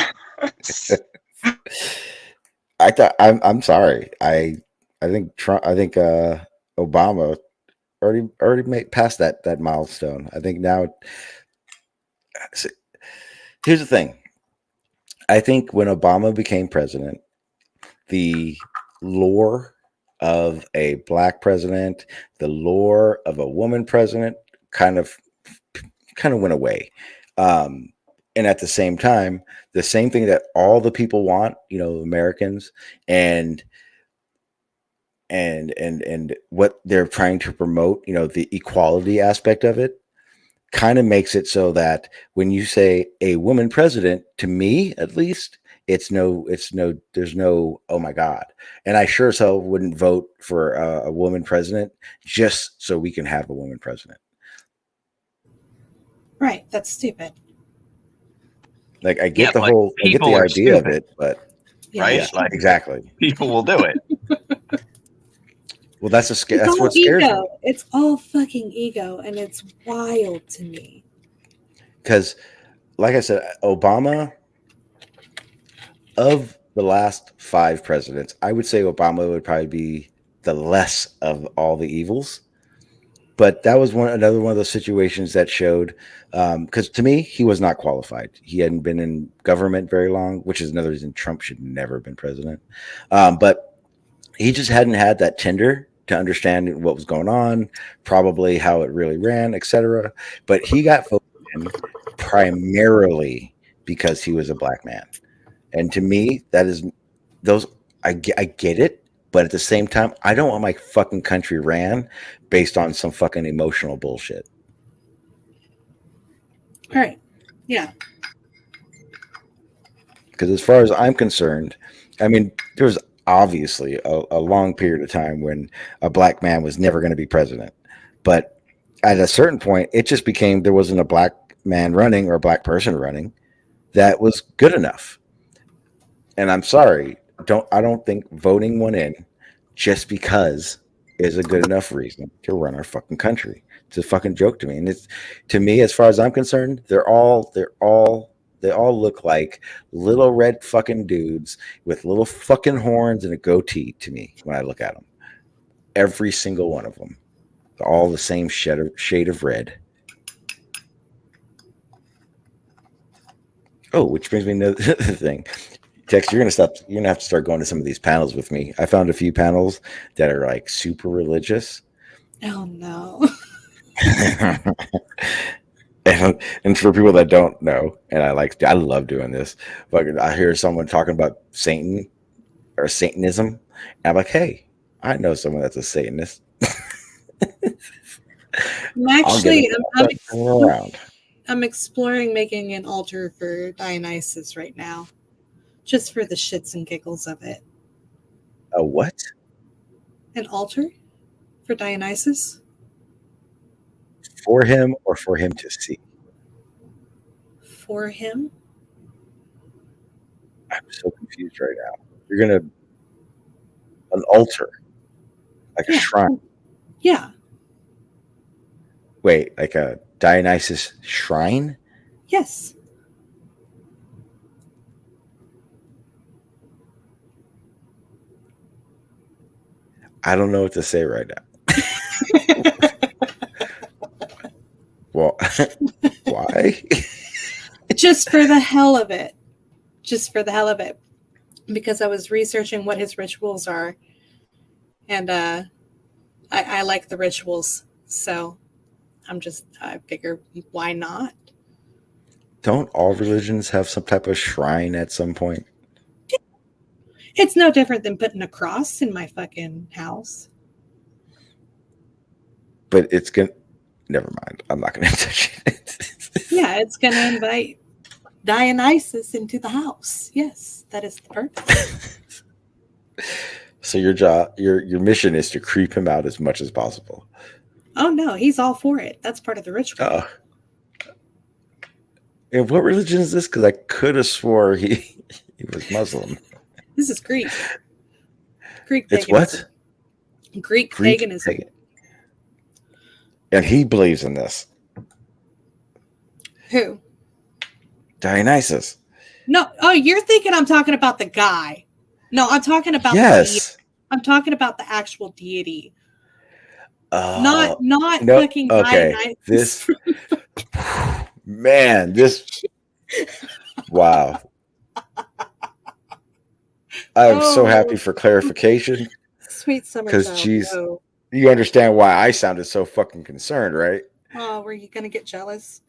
I'm sorry. I think Trump. I think Obama already passed that milestone. I think now. Here's the thing. I think when Obama became president, the lore of a black president, the lore of a woman president, kind of went away. And at the same time, the same thing that all the people want, Americans, and what they're trying to promote, the equality aspect of it, kind of makes it so that when you say a woman president, to me at least, there's no, oh my God. And I sure as hell wouldn't vote for a woman president just so we can have a woman president. Right. That's stupid. Like I get I get the idea of it, but right? Yeah, like, exactly. People will do it. Well, that's what scares me. It's all fucking ego, and it's wild to me. Because, like I said, Obama, of the last 5 presidents, I would say Obama would probably be the less of all the evils. But that was another one of those situations that showed, because to me, he was not qualified. He hadn't been in government very long, which is another reason Trump should never have been president. But he just hadn't had that tinder to understand what was going on, probably how it really ran, etc. But he got voted in primarily because he was a black man. And to me, I get it. But at the same time, I don't want my fucking country ran based on some fucking emotional bullshit. Right. Yeah. Because as far as I'm concerned, I mean, there's obviously a long period of time when a black man was never going to be president. But at a certain point, it just became there wasn't a black man running or a black person running that was good enough. And I'm sorry, I don't think voting one in just because is a good enough reason to run our fucking country. It's a fucking joke to me. And it's to me, as far as I'm concerned, they all look like little red fucking dudes with little fucking horns and a goatee to me when I look at them. Every single one of them. They're all the same shade of red. Oh, which brings me to another thing. Tex, you're gonna have to start going to some of these panels with me. I found a few panels that are like super religious. Oh no. and for people that don't know, and I love doing this, but I hear someone talking about Satan or Satanism, and I'm like, hey, I know someone that's a Satanist. I'm exploring making an altar for Dionysus right now, just for the shits and giggles of it. A what? An altar for Dionysus? For him or for him to see? For him? I'm so confused right now. You're gonna an altar, like a shrine. Yeah. Wait, like a Dionysus shrine? Yes. I don't know what to say right now. Well, why? Just for the hell of it. Just for the hell of it. Because I was researching what his rituals are. And I like the rituals. So I figure, why not? Don't all religions have some type of shrine at some point? It's no different than putting a cross in my fucking house. But it's gonna. Never mind. I'm not gonna touch it. Yeah, it's gonna invite Dionysus into the house. Yes, that is the purpose. So your mission is to creep him out as much as possible. Oh no, he's all for it. That's part of the ritual. And what religion is this? Because I could have swore he was Muslim. This is Greek. Greek paganism. It's what? Greek paganism. And he believes in this. Who? Dionysus. No. Oh, you're thinking I'm talking about the guy. No, I'm talking about I'm talking about the actual deity. Not fucking This Dionysus. man, this wow. I'm so happy for clarification. Sweet summer because child. geez, No. you understand why I sounded so fucking concerned, right? Oh, were you gonna get jealous?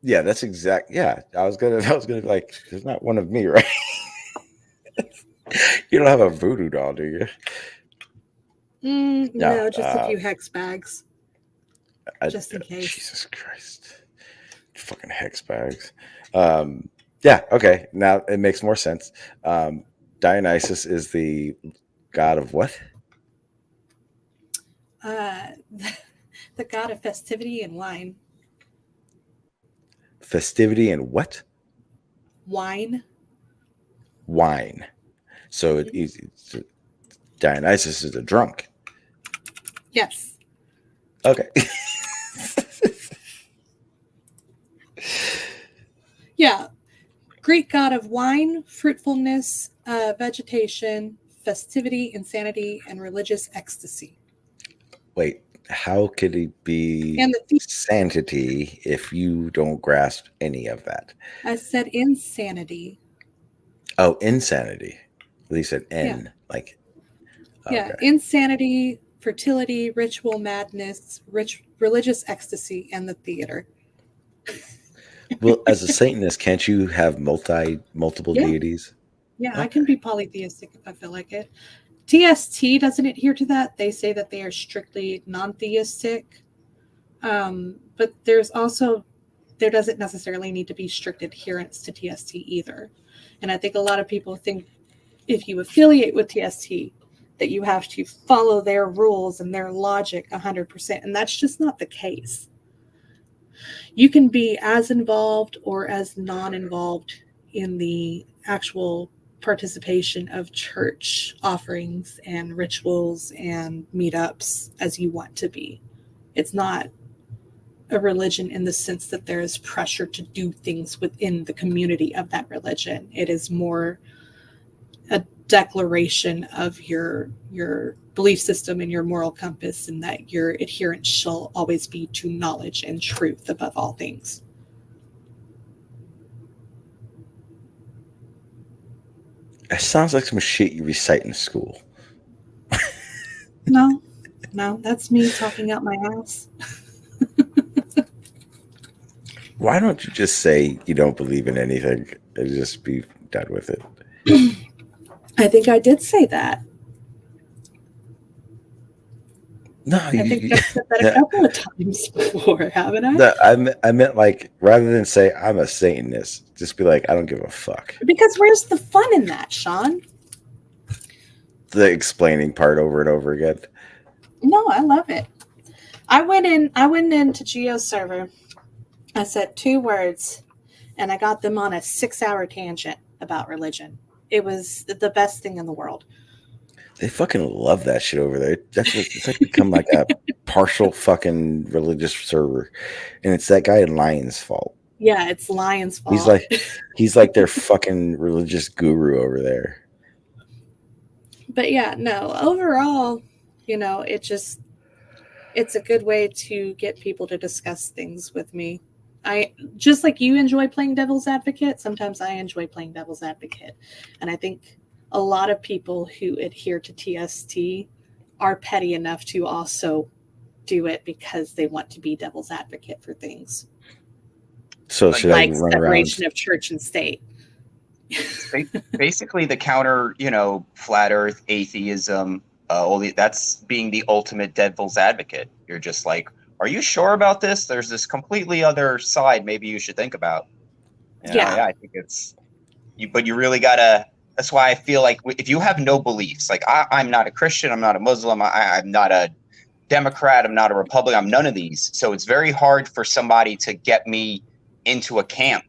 Yeah, that's exact. Yeah, I was gonna be like, there's not one of me, right? You don't have a voodoo doll, do you? No, just a few hex bags. Just in case. Jesus Christ. Fucking hex bags. Yeah, okay. Now it makes more sense. Dionysus is the god of what? The god of festivity and wine. Festivity and what? Wine. Wine. So Dionysus is a drunk. Yes. Okay. Yeah. Greek god of wine, fruitfulness, vegetation, festivity, insanity, and religious ecstasy. Wait, how could he be sanctity if you don't grasp any of that? I said insanity. Oh, insanity. At least said N. Yeah. Like. Okay. Yeah, insanity, fertility, ritual madness, religious ecstasy, and the theater. Well, as a Satanist, can't you have multiple deities? Yeah, okay. I can be polytheistic if I feel like it. TST doesn't adhere to that. They say that they are strictly non-theistic. But there doesn't necessarily need to be strict adherence to TST either. And I think a lot of people think if you affiliate with TST, that you have to follow their rules and their logic 100%. And that's just not the case. You can be as involved or as non-involved in the actual participation of church offerings and rituals and meetups as you want to be. It's not a religion in the sense that there is pressure to do things within the community of that religion. It is more a declaration of your belief system and your moral compass, and that your adherence shall always be to knowledge and truth above all things. That sounds like some shit you recite in school. No, that's me talking out my ass. Why don't you just say you don't believe in anything and just be done with it? I think I did say that. No, I think I've said that a couple of times before, haven't I? No, I meant like, rather than say I'm a Satanist, just be like, I don't give a fuck. Because where's the fun in that, Shawn? The explaining part over and over again. No, I love it. I went into Geo's server. I said 2 words, and I got them on a 6-hour tangent about religion. It was the best thing in the world. They fucking love that shit over there. It's like become like a partial fucking religious server, and it's that guy in Lion's fault. Yeah, it's Lion's fault. He's like their fucking religious guru over there. But yeah, no, overall, it's a good way to get people to discuss things with me. I just like you enjoy playing devil's advocate. Sometimes I enjoy playing devil's advocate. And I think a lot of people who adhere to TST are petty enough to also do it because they want to be devil's advocate for things. So should I run separation around of church and state? Basically, the counter, flat Earth, atheism, that's being the ultimate devil's advocate. You're just like, are you sure about this? There's this completely other side maybe you should think about. Yeah, I think it's you, but you really gotta. That's why I feel like if you have no beliefs, like I'm not a Christian, I'm not a Muslim, I'm not a Democrat, I'm not a Republican, I'm none of these. So it's very hard for somebody to get me into a camp,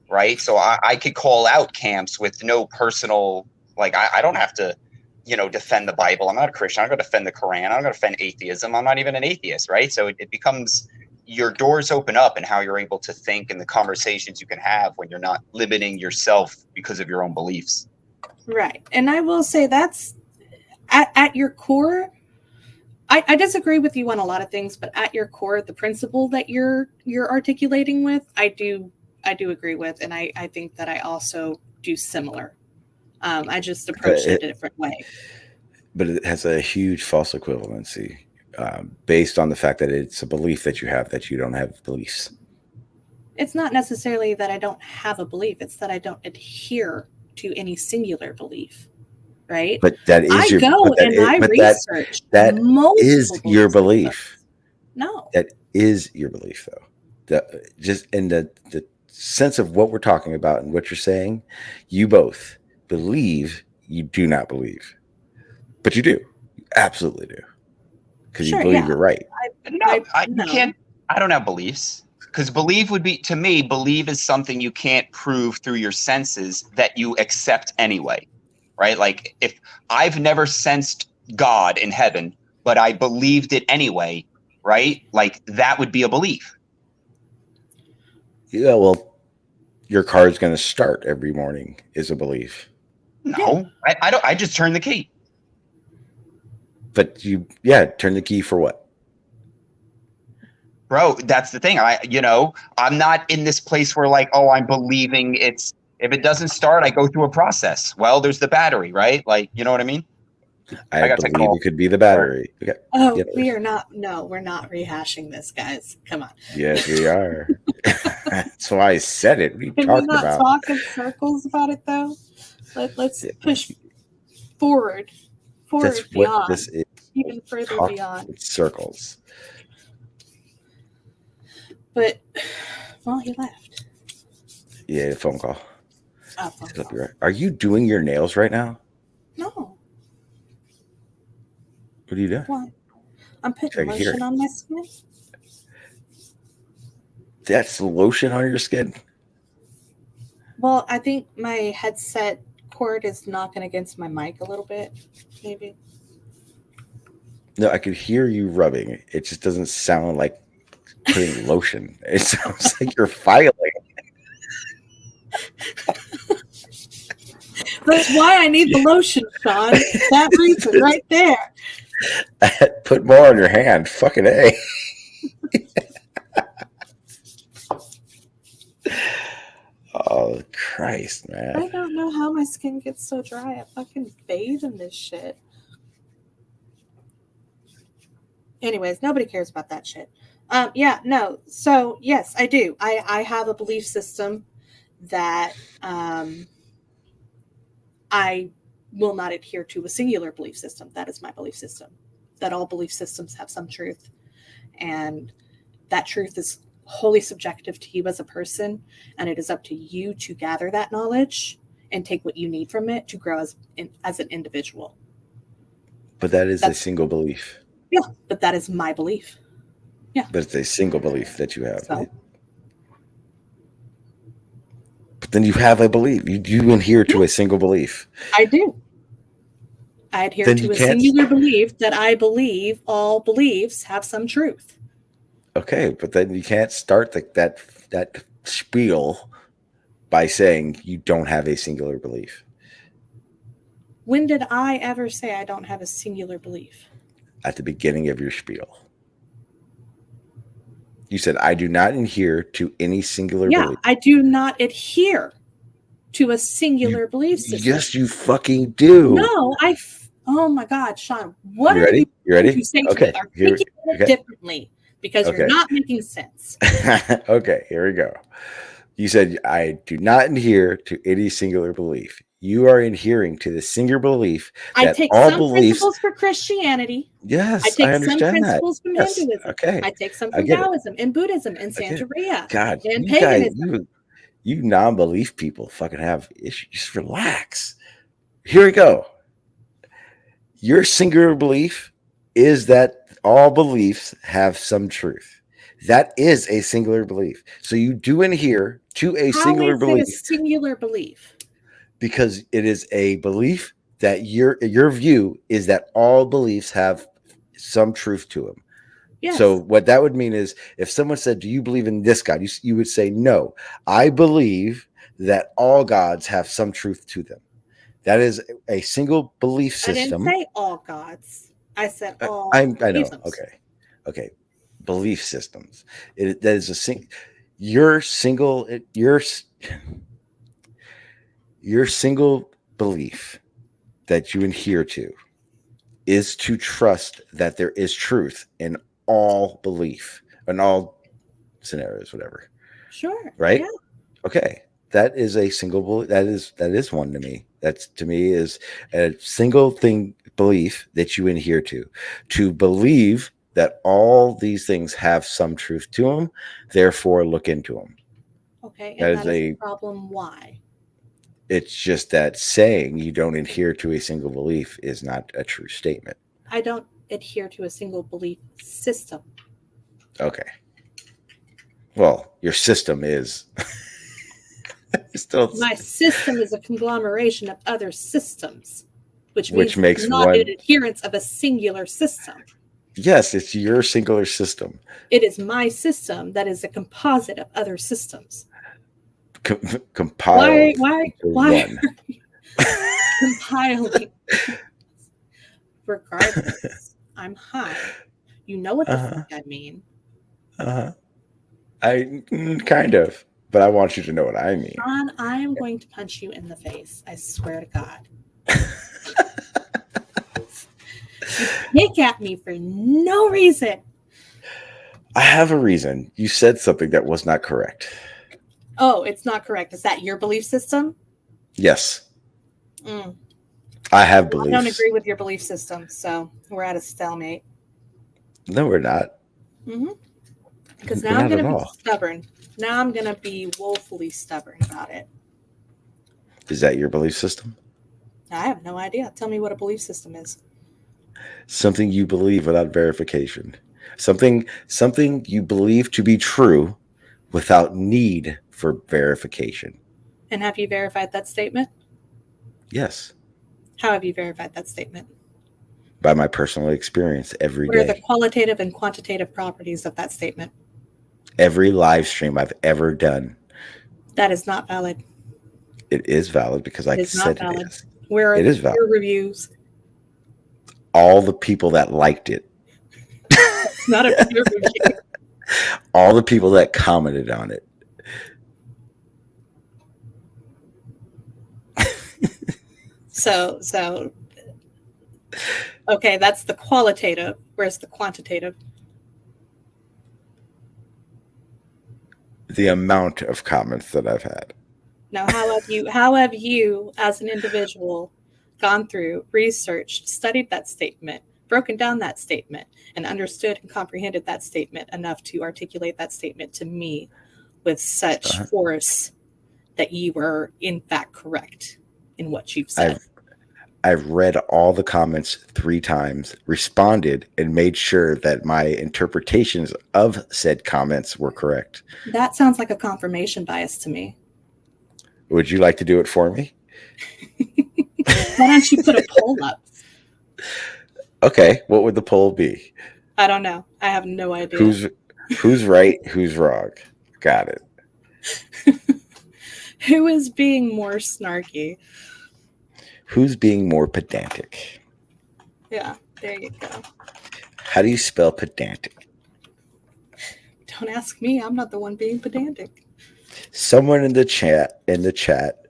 right? So I could call out camps with no personal, like I don't have to, defend the Bible. I'm not a Christian. I'm going to defend the Quran. I'm going to defend atheism. I'm not even an atheist, right? So it becomes your doors open up and how you're able to think and the conversations you can have when you're not limiting yourself because of your own beliefs. Right. And I will say that's at your core. I disagree with you on a lot of things, but at your core, the principle that you're articulating with, I do agree with. And I think that I also do similar. I just approached it a different way. But it has a huge false equivalency based on the fact that it's a belief that you have that you don't have beliefs. It's not necessarily that I don't have a belief. It's that I don't adhere to any singular belief, right? But that is I research. That is your belief. No. That is your belief, though. Just in the sense of what we're talking about and what you're saying, you both believe you do not believe, but you do. You absolutely do, because you believe you're right. You can't. I don't have beliefs, because believe is something you can't prove through your senses that you accept anyway, right? Like if I've never sensed God in heaven, but I believed it anyway, right? Like that would be a belief. Yeah, well, your car's going to start every morning is a belief. No, I don't. I just turn the key. But turn the key for what? Bro, that's the thing. I'm not in this place where like, oh, I'm believing it's, if it doesn't start, I go through a process. Well, there's the battery, right? Like, you know what I mean? I believe it could be the battery. We're not rehashing this, guys. Come on. Yes, we are. That's why I said it. What are you talking about? Can we not talk in circles about it, though? Let's push forward That's beyond. What this is. Even further beyond. In circles. But, well, he left. Yeah, phone call. Oh, phone call. Are you doing your nails right now? What are you doing? What? I'm I putting can hear lotion it. on my skin. That's lotion on your skin. Well, I think my headset cord is knocking against my mic a little bit, maybe. No, I could hear you rubbing. It just doesn't sound like putting lotion. It sounds like you're filing. That's why I need the lotion, Shawn. That reason right there. Put more on your hand. Fucking A. Oh, Christ, man. I don't know how my skin gets so dry. I fucking bathe in this shit. Anyways, nobody cares about that shit. Yeah, no. So, yes, I do. I have a belief system that I will not adhere to a singular belief system. That is my belief system. That all belief systems have some truth. And that truth is wholly subjective to you as a person. And it is up to you to gather that knowledge and take what you need from it to grow as an individual. But that's a single belief. Yeah, but that is my belief. Yeah. But it's a single belief that you have. So, but then you have a belief. You adhere to a single belief. I do. I adhere to a singular belief that I believe all beliefs have some truth. Okay, but then you can't start that spiel by saying you don't have a singular belief. When did I ever say I don't have a singular belief? At the beginning of your spiel. You said, I do not adhere to any singular belief. I do not adhere to a singular belief system. Yes, you fucking do. No, oh my God, Shawn, what you are ready? You ready? saying to me? Articulate it differently because you're not making sense. Okay, here we go. You said, I do not adhere to any singular belief. You are adhering to the singular belief that I take all some beliefs. Principles for Christianity. Yes, I take I understand some principles from yes, Hinduism. okay. I take some from Taoism and Buddhism and Santeria. God, and you paganism. guys, you non-belief people fucking have issues. Just relax. Here we go. Your singular belief is that all beliefs have some truth. That is a singular belief. So you do adhere to a singular belief. How is it a singular belief? Because it is a belief that your view is that all beliefs have some truth to them. Yes. So what that would mean is if someone said, do you believe in this God? You would say, no, I believe that all gods have some truth to them. That is a single belief system. I didn't say all gods. I said all I know. systems. Okay. Belief systems. That is your single belief that you adhere to is to trust that there is truth in all belief, in all scenarios, whatever. Sure. Right? Yeah. Okay. That is a single belief. That is one to me. That's to me is a single belief that you adhere to believe that all these things have some truth to them, therefore look into them. Okay. And that is a problem. Why? It's just that saying you don't adhere to a single belief is not a true statement. I don't adhere to a single belief system. Okay. Well, your system is my system is a conglomeration of other systems, which makes not one an adherence of a singular system. Yes, it's your singular system. It is my system that is a composite of other systems. Compiled. Why one. Compiling? Regardless, I'm high. You know what the fuck I mean. I kind of, but I want you to know what I mean. Shawn, I am going to punch you in the face. I swear to God. You pick at me for no reason. I have a reason. You said something that was not correct. Oh, it's not correct. Is that your belief system? Yes. I have beliefs. I don't agree with your belief system, so we're at a stalemate. No, we're not. Because now I'm going to be stubborn. Now I'm going to be woefully stubborn about it. Is that your belief system? I have no idea. Tell me what a belief system is. Something you believe without verification. Something you believe to be true without need for verification. And have you verified that statement? Yes, How have you verified that statement? by my personal experience every What are the day. qualitative and quantitative properties of that statement? Every live stream I've ever done. That is not valid. It is valid because It I is not said it valid. is. Where are It the is valid. peer reviews? All the people that liked it. It's not a peer review. All the people that commented on it. So, okay, that's the qualitative. Where's the quantitative? The amount of comments that I've had. Now, how have you, as an individual, gone through, researched, studied that statement, broken down that statement, and understood and comprehended that statement enough to articulate that statement to me with such force that you were in fact correct in what you've said? I've read all the comments 3 times, responded, and made sure that my interpretations of said comments were correct. That sounds like a confirmation bias to me. Would you like to do it for me? Why don't you put a poll up? Okay, what would the poll be? I don't know. I have no idea. Who's right, who's wrong? Got it. Who is being more snarky? Who's being more pedantic? Yeah, there you go. How do you spell pedantic? Don't ask me. I'm not the one being pedantic. Someone in the chat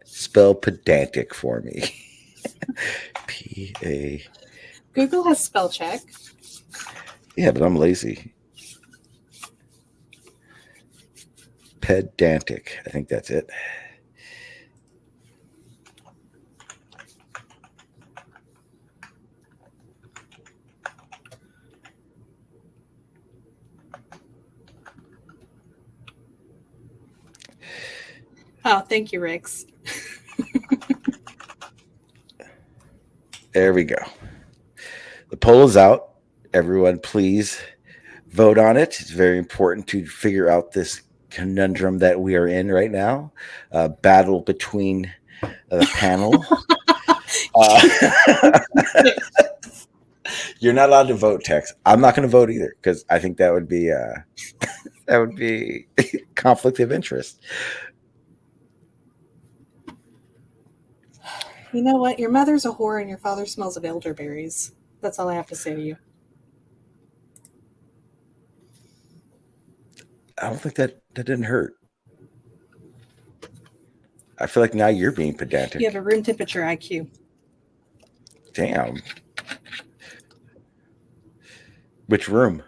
spell pedantic for me. P-A. Google has spell check. Yeah, but I'm lazy. Pedantic. I think that's it. Oh, thank you, Rix. There we go. The poll is out. Everyone, please vote on it. It's very important to figure out this conundrum that we are in right now. Battle between the panel. You're not allowed to vote, Tex. I'm not going to vote either because I think that would be conflict of interest. You know what? Your mother's a whore and your father smells of elderberries. That's all I have to say to you. I don't think that didn't hurt. I feel like now you're being pedantic. You have a room temperature IQ. Damn. Which room?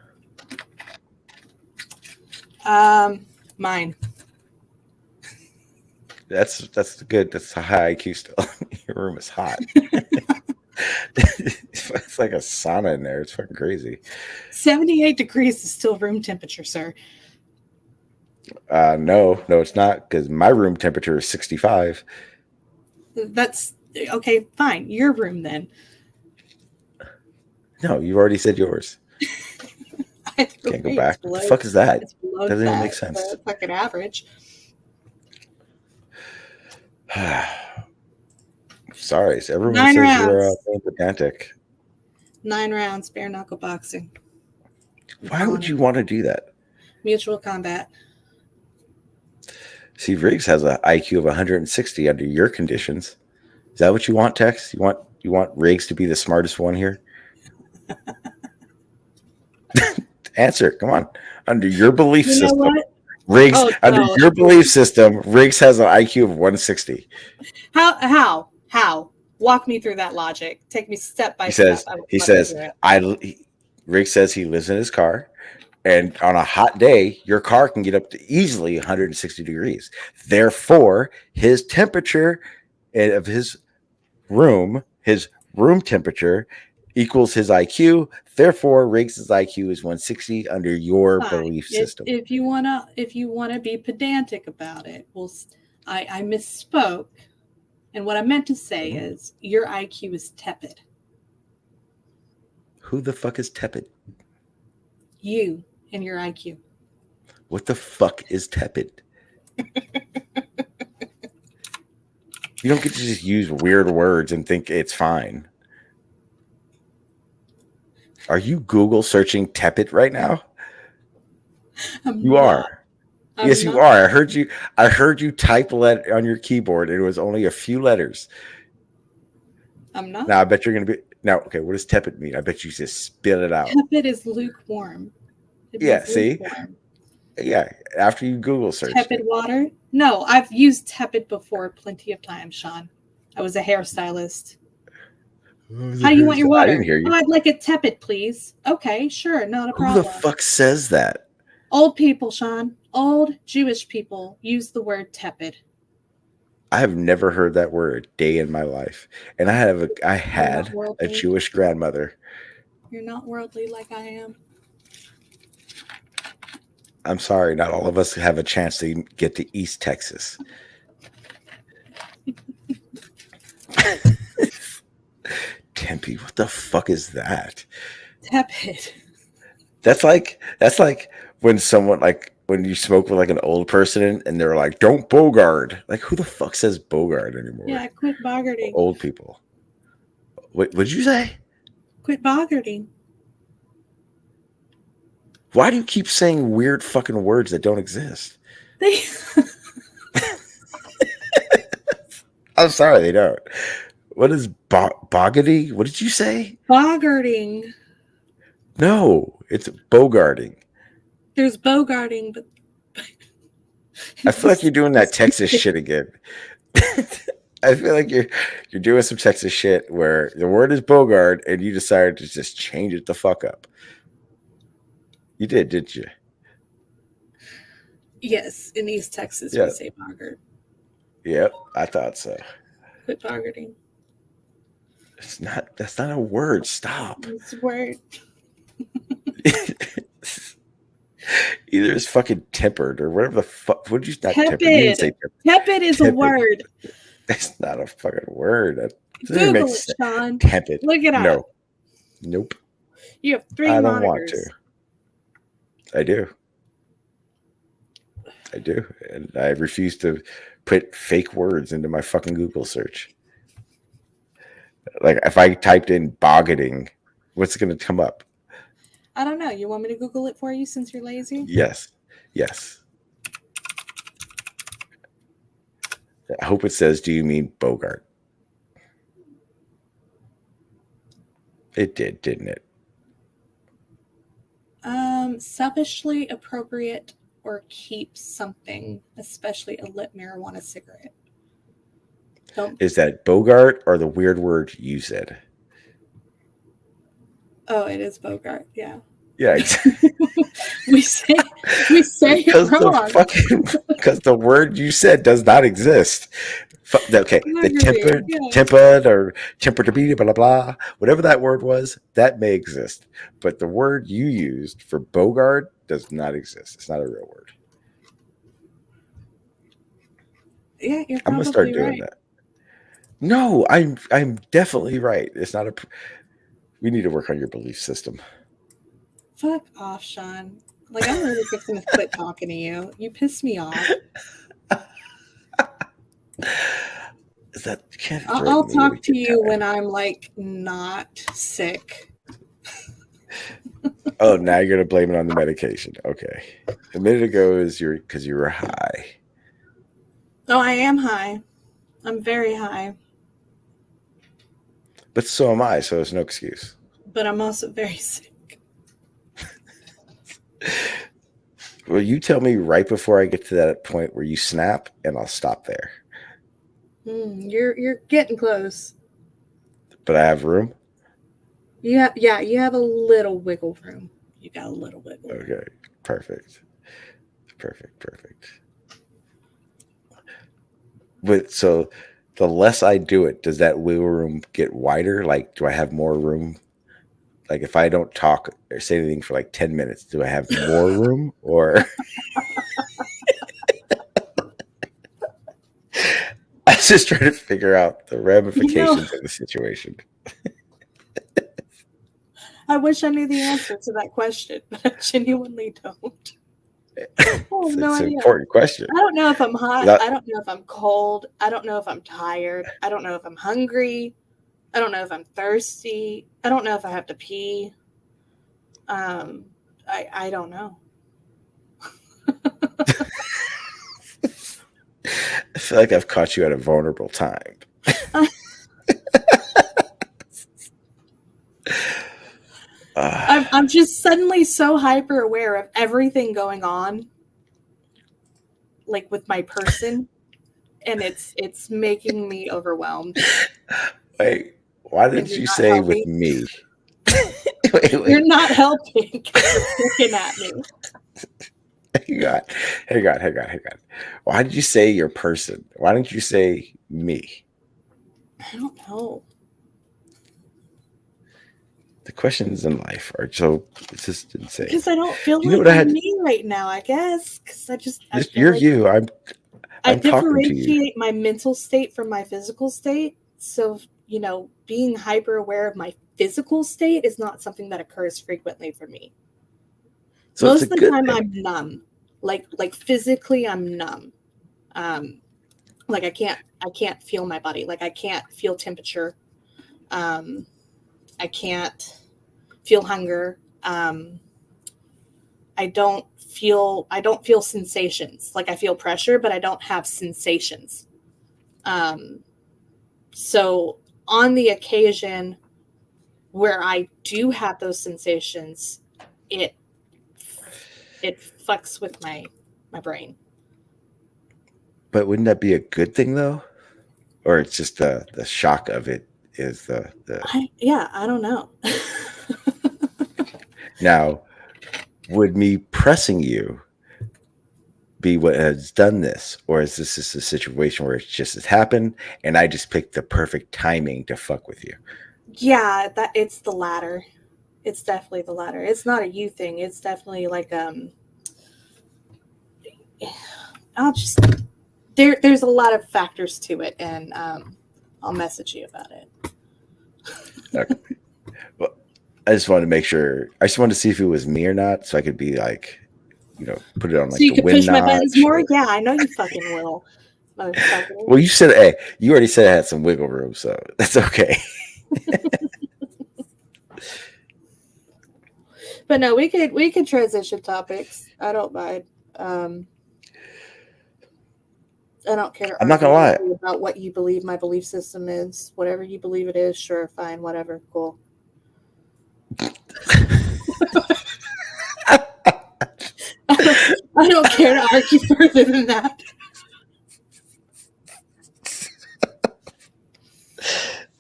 Mine. That's good. That's a high IQ still. Your room is hot. It's like a sauna in there. It's fucking crazy. 78 degrees is still room temperature, sir. No, it's not because my room temperature is 65. That's okay. Fine, your room then. No, you already said yours. Can't go back. What the fuck is that? Doesn't even make sense. It's fucking average. Sorry, so everyone 9 says rounds. you're being pedantic. 9 rounds, bare knuckle boxing. Why would you want to do that? Mutual combat. See, Riggs has an IQ of 160 under your conditions. Is that what you want, Tex? You want Riggs to be the smartest one here? Answer, come on. Under your belief system, what? Riggs. Under your belief system, Riggs has an IQ of 160. How? Walk me through that logic. Take me step by step. Riggs says he lives in his car, and on a hot day, your car can get up to easily 160 degrees. Therefore, his temperature of his room temperature equals his IQ. Therefore, Riggs's IQ is 160 under your belief system. If you wanna be pedantic about it, well, I misspoke, and what I meant to say is your IQ is tepid. Who the fuck is tepid? You and your IQ. What the fuck is tepid? You don't get to just use weird words and think it's fine. Are you Google searching tepid right now? You are. Yes, you are. I heard you type on your keyboard. And it was only a few letters. I'm not. Now I bet you're gonna be now. Okay, what does tepid mean? I bet you just spit it out. Tepid is lukewarm. It Yeah. means See. lukewarm. Yeah. After you Google search Tepid water. No, I've used tepid before plenty of times, Shawn. I was a hairstylist. How do you want your water? I didn't hear you. Oh, I'd like it tepid, please. Okay, sure, not a problem. Who the fuck says that? Old people, Shawn. Old Jewish people use the word tepid. I have never heard that word a day in my life, and I had a Jewish grandmother. You're not worldly like I am. I'm sorry, not all of us have a chance to get to East Texas. Tempe, what the fuck is that? Tepid. That's like when someone when you smoke with like an old person and they're like, "Don't bogart." Like, who the fuck says bogart anymore? Yeah, quit bogarting. Old people. What did you say? Quit bogarting. Why do you keep saying weird fucking words that don't exist? I'm sorry, they don't. What is boggity? What did you say? Bogarting. No, it's bogarting. There's bogarting, but I feel like you're doing that Texas shit again. I feel like you're doing some Texas shit where the word is bogart and you decided to just change it the fuck up. You did, didn't you? Yes, in East Texas we say bogart. Yep, I thought so. Quit bogarting. That's not a word. Stop. It's a word. Either it's fucking tempered or whatever the fuck. What did you not tepid? You didn't say tempered. Tepid is a word. That's not a fucking word. Google it, Shawn. Tepid. Look it up. No. Nope. You have 3 I monitors. don't want to. I do. And I refuse to put fake words into my fucking Google search. Like if I typed in boggeting, what's going to come up? I don't know. You want me to Google it for you since you're lazy? Yes. I hope it says, do you mean Bogart? It did, didn't it? Selfishly appropriate or keep something, especially a lit marijuana cigarette. Is that Bogart or the weird word you said? Oh, it is Bogart. Yeah. Yeah, exactly. we say it wrong. Because the word you said does not exist. Okay, the tempered or tempered blah blah blah, whatever that word was, that may exist, but the word you used for Bogart does not exist. It's not a real word. Yeah, you're probably I'm gonna start doing that. No, I'm definitely right. It's not a. We need to work on your belief system. Fuck off, Shawn. Like, I'm really just gonna quit talking to you. You piss me off. Is that I'll talk to you when I'm like not sick. Oh, now you're gonna blame it on the medication. Okay. A minute ago is because you were high. Oh, I am high. I'm very high. But so am I, so it's no excuse. But I'm also very sick. Well, you tell me right before I get to that point where you snap, and I'll stop there. You're getting close. But I have room? Yeah, you have a little wiggle room. You got a little wiggle room. Okay, perfect. But so the less I do it, does that wiggle room get wider? Like, do I have more room? Like, if I don't talk or say anything for like 10 minutes, do I have more room? Or I was just trying to figure out the ramifications of the situation. I wish I knew the answer to that question, but I genuinely don't. I have It's no an idea. important question. I don't know if I'm hot. That- I don't know if I'm cold. I don't know if I'm tired. I don't know if I'm hungry. I don't know if I'm thirsty. I don't know if I have to pee. I don't know. I feel like I've caught you at a vulnerable time. I'm just suddenly so hyper aware of everything going on, like with my person, and it's making me overwhelmed. Wait, why And did you're you not say with helping. me? wait. You're not helping because you're looking at me. Hang on. Why did you say your person? Why didn't you say me? I don't know. The questions in life are so it's just insane. Because I don't feel You know like what I I'm had? me right now, I guess. Because I feel You're like you. I I'm talking to you. differentiate my mental state from my physical state. So, being hyper aware of my physical state is not something that occurs frequently for me. So Most it's a of the good time thing. I'm numb. Like physically I'm numb. Like I can't feel my body. Like I can't feel temperature. I can't feel hunger. I don't feel sensations. Like I feel pressure, but I don't have sensations. So on the occasion where I do have those sensations, it fucks with my brain. But wouldn't that be a good thing though? Or it's just the shock of it is the I don't know. now would me pressing you be what has done this, or is this just a situation where it's just has happened and I just picked the perfect timing to fuck with you? Yeah, that it's the latter. It's definitely the latter. It's not a you thing. It's definitely like I'll just there's a lot of factors to it, and I'll message you about it. Okay. Well, I just wanted to make sure. I just wanted to see if it was me or not, so I could be like, put it on So like you the could win push my buttons notch. more? Yeah, I know you fucking will. Motherfucker. Well, you said, hey, you already said I had some wiggle room, so that's okay. But no, we could transition topics. I don't mind. I don't care to I'm not argue gonna lie. with you about what you believe my belief system is. Whatever you believe it is, sure, fine, whatever, cool. I don't care to argue further than that.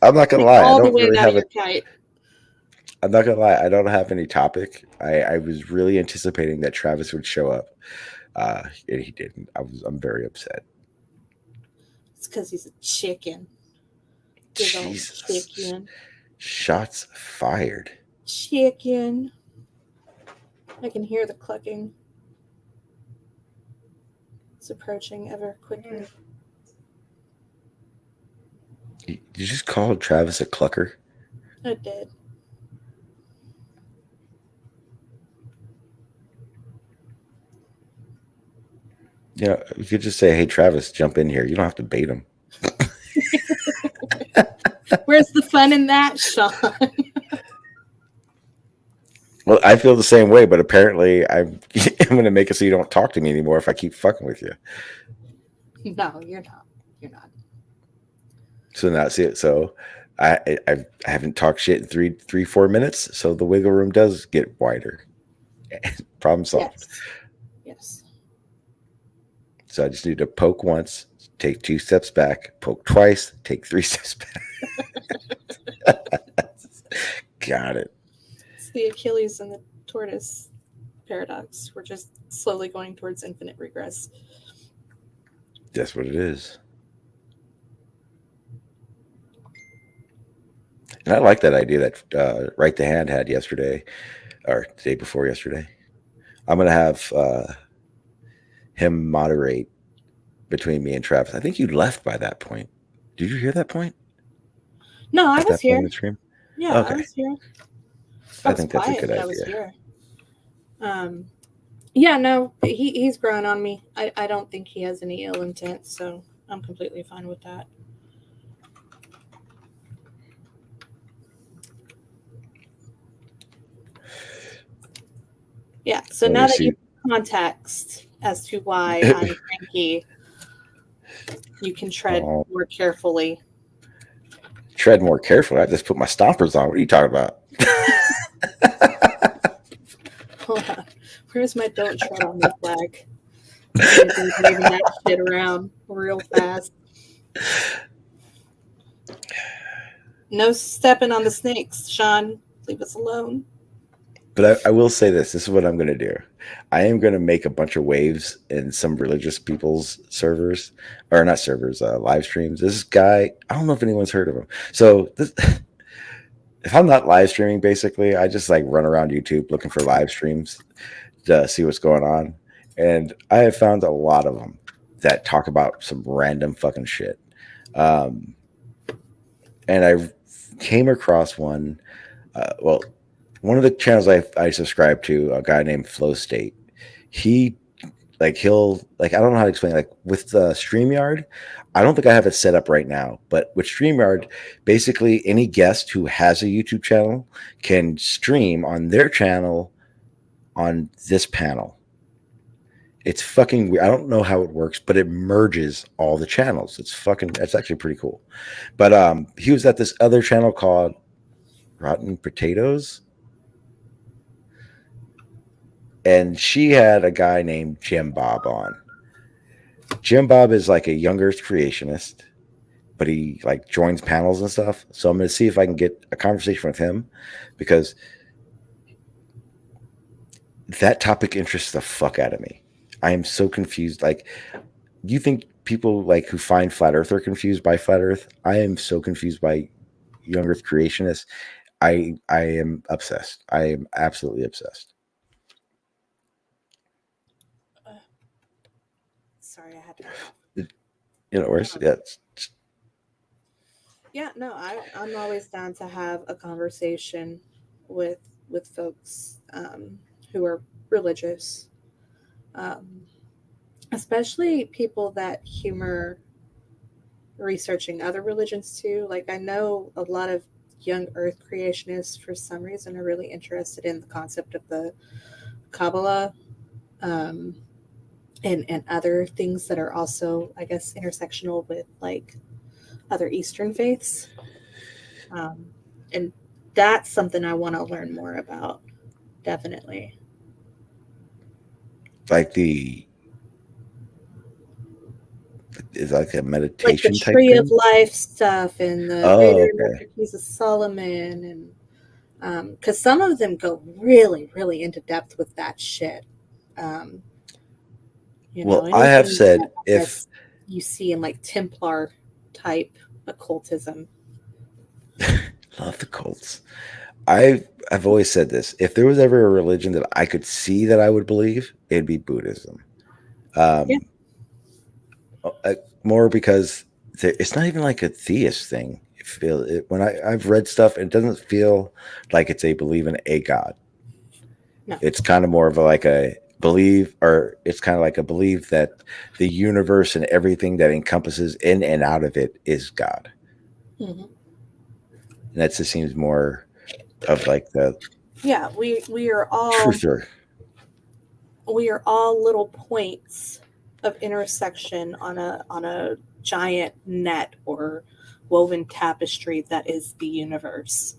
I'm not gonna lie. I All the don't way really out of have your a. kite. I'm not gonna lie. I don't have any topic. I was really anticipating that Travis would show up, and he didn't. I'm very upset. It's because he's a chicken. Big old Jesus. chicken. Shots fired. Chicken. I can hear the clucking. It's approaching ever quickly. You just called Travis a clucker? I did. Yeah, you could just say, "Hey, Travis, jump in here." You don't have to bait him. Where's the fun in that, Shawn? Well, I feel the same way, but apparently I'm going to make it so you don't talk to me anymore if I keep fucking with you. No, you're not. You're not. So that's it. So I haven't talked shit in 4 minutes, so the wiggle room does get wider. Problem solved. Yes. So I just need to poke once, take 2 steps back, poke twice, take 3 steps back. Got it. It's the Achilles and the tortoise paradox. We're just slowly going towards infinite regress. That's what it is. And I like that idea that Right the Hand had yesterday, or the day before yesterday. I'm going to have him moderate between me and Travis. I think you left by that point. Did you hear that point? No, I was here. Point in the stream? Yeah, Okay. I was here. I think that's a good I was idea. here. Yeah, no, he's grown on me. I don't think he has any ill intent, so I'm completely fine with that. Yeah, so Let me now that you see. have context as to why I'm cranky, you can tread Oh, more carefully. tread more carefully. I just put my stompers on. What are you talking about? Hold on. Where's my don't tread on me flag? I'm gonna be waving that shit around real fast. No stepping on the snakes, Shawn. Leave us alone. But I will say this. This is what I'm going to do. I am going to make a bunch of waves in some religious people's servers, or not servers, live streams. This guy, I don't know if anyone's heard of him. So this, if I'm not live streaming, basically, I just like run around YouTube looking for live streams to see what's going on. And I have found a lot of them that talk about some random fucking shit. Um, and I came across one. Well, one of the channels I subscribe to, a guy named Flow State. He he'll I don't know how to explain. Like with StreamYard, I don't think I have it set up right now, but with StreamYard, basically any guest who has a YouTube channel can stream on their channel on this panel. It's fucking weird. I don't know how it works, but it merges all the channels. It's actually pretty cool. But he was at this other channel called Rotten Potatoes, and she had a guy named Jim Bob on. Jim Bob is like a young Earth creationist, but he like joins panels and stuff. So I'm going to see if I can get a conversation with him, because that topic interests the fuck out of me. I am so confused. Like, you think people like who find flat Earth are confused by flat Earth? I am so confused by young Earth creationists. I am obsessed. I am absolutely obsessed. Sorry, I had to cough. You know, where's yeah. Yeah, no, I'm always down to have a conversation with folks who are religious, um, especially people that humor researching other religions too. Like I know a lot of young Earth creationists for some reason are really interested in the concept of the Kabbalah, um, and other things that are also, I guess, intersectional with like other Eastern faiths. And that's something I want to learn more about. Definitely. Like the is like a Like the meditation type Tree of thing. Life stuff and the Oh, Greater okay. Keys of Solomon, and because some of them go really, really into depth with that shit. Um, Well, I have anything said that I if guess you see in like Templar type occultism. love the cults. I've always said this. If there was ever a religion that I could see that I would believe, it'd be Buddhism. Yeah. Um, More because it's not even like a theist thing. When I've read stuff, it doesn't feel like it's a believe in a god. No. It's kind of more of like a believe, or it's kind of like a belief that the universe and everything that encompasses in and out of it is God. Mm-hmm. And that just seems more of like the Yeah, we are all truther. little points of intersection on a giant net or woven tapestry that is the universe.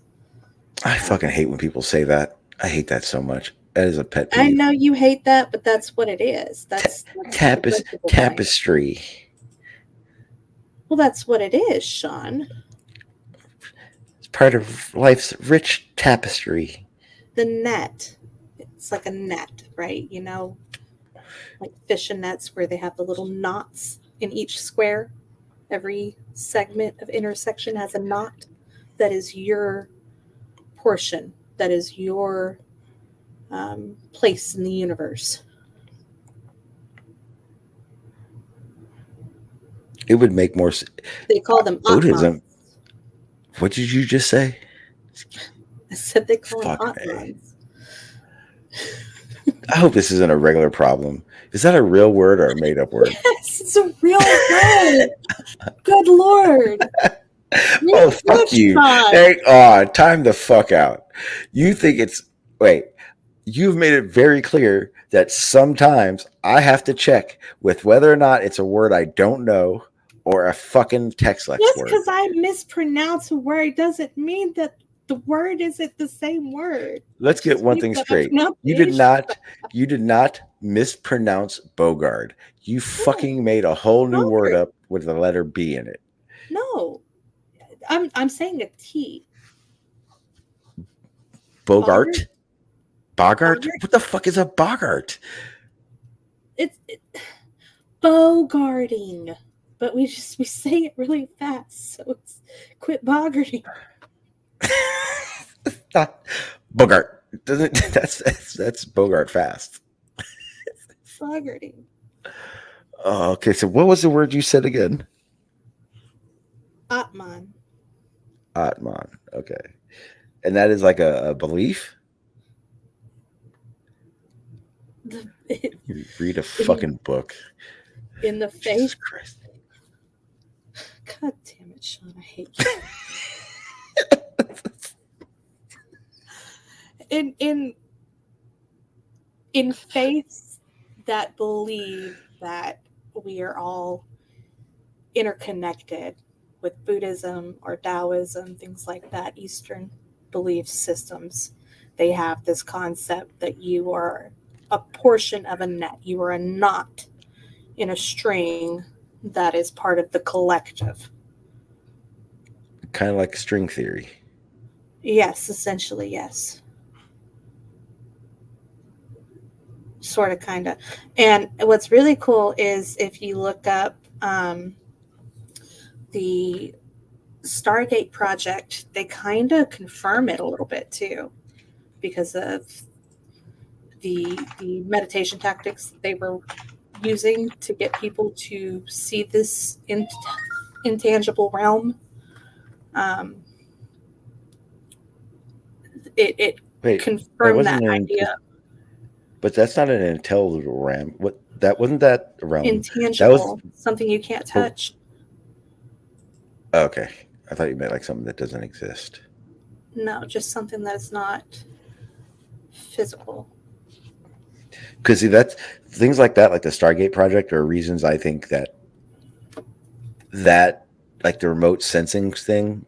I fucking hate when people say that. I hate that so much. That is a pet I peeve. know you hate that, but that's what it is. That's the principle behind it. Tapestry. Well, that's what it is, Shawn. It's part of life's rich tapestry. The net. It's like a net, right? Like fishing nets where they have the little knots in each square. Every segment of intersection has a knot that is your portion, that is your place in the universe. It would make more They call them Buddhism. atmas. What did you just say? I said they call them Fucking A. Atmans. I hope this isn't a regular problem. Is that a real word or a made up word? Yes, it's a real word. Good Lord. Oh, fuck you. Time the fuck out. You think it's. Wait. You've made it very clear that sometimes I have to check with whether or not it's a word I don't know or a fucking TexLex Just word. because I mispronounce a word doesn't mean that the word isn't the same word. Let's get one thing straight. You did not mispronounce Bogart. You fucking made a whole new word up with the letter B in it. No. I'm saying a T. Bogart? Bogart? What the fuck is a Bogart? It's bogarting, but we say it really fast, so it's quit bogarting. Bogart. That's Bogart fast. Bogarting. Oh, okay. So what was the word you said again? Atman. Atman. Okay. And that is like a belief? Read a fucking book. In the faith. Jesus Christ. God damn it, Shawn. I hate you. In faiths that believe that we are all interconnected with Buddhism or Taoism, things like that, Eastern belief systems, they have this concept that you are a portion of a net. You are a knot in a string that is part of the collective. Kind of like string theory. Yes, essentially, yes. Sort of, kind of. And what's really cool is if you look up the Stargate project, they kind of confirm it a little bit too, because of the meditation tactics they were using to get people to see this intangible realm. It confirmed that idea. But that's not an intelligible realm. What that wasn't that realm? Intangible, that was something you can't touch. Okay, I thought you meant like something that doesn't exist. No, just something that's not physical. Because see, that's things like that, like the Stargate project, are reasons I think that like the remote sensing thing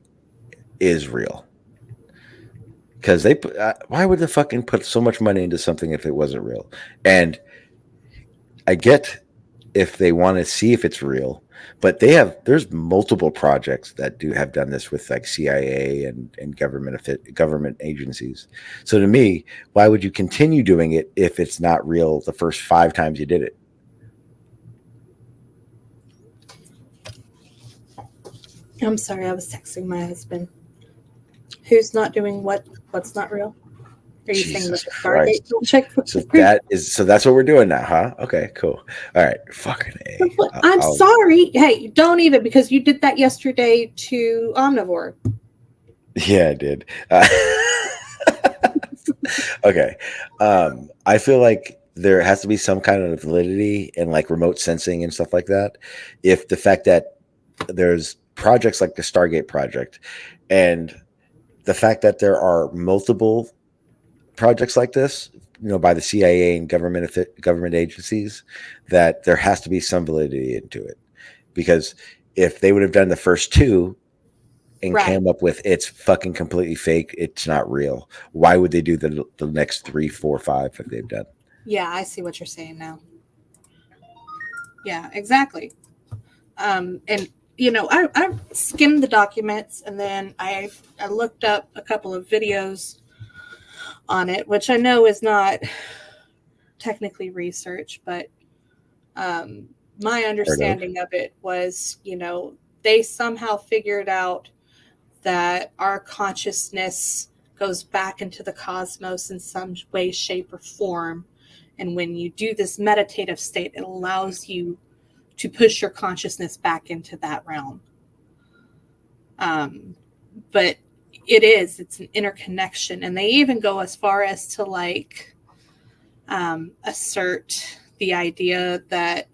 is real. Because they put, why would they fucking put so much money into something if it wasn't real? And I get if they want to see if it's real, but there's multiple projects that have done this with like CIA and government agencies. So to me, why would you continue doing it if it's not real the first 5 times you did it? I'm sorry, I was texting my husband. Who's not doing what's not real? Are you saying that the Stargate project? So that's what we're doing now, huh? Okay, cool. All right, fucking A. I'm sorry. Hey, don't even, because you did that yesterday to Omnivore. Yeah, I did. Okay. I feel like there has to be some kind of validity in like remote sensing and stuff like that. If the fact that there's projects like the Stargate project and the fact that there are multiple projects like this, by the CIA and government agencies, that there has to be some validity into it. Because if they would have done the first 2 and came up with it's fucking completely fake, it's not real, why would they do the next 3, 4, 5 that they've done? Yeah, I see what you're saying now. Yeah, exactly. And I skimmed the documents, and then I looked up a couple of videos on it, which I know is not technically research, but my understanding of it was, they somehow figured out that our consciousness goes back into the cosmos in some way, shape, or form. And when you do this meditative state, it allows you to push your consciousness back into that realm. But it is. It's an interconnection. And they even go as far as to like assert the idea that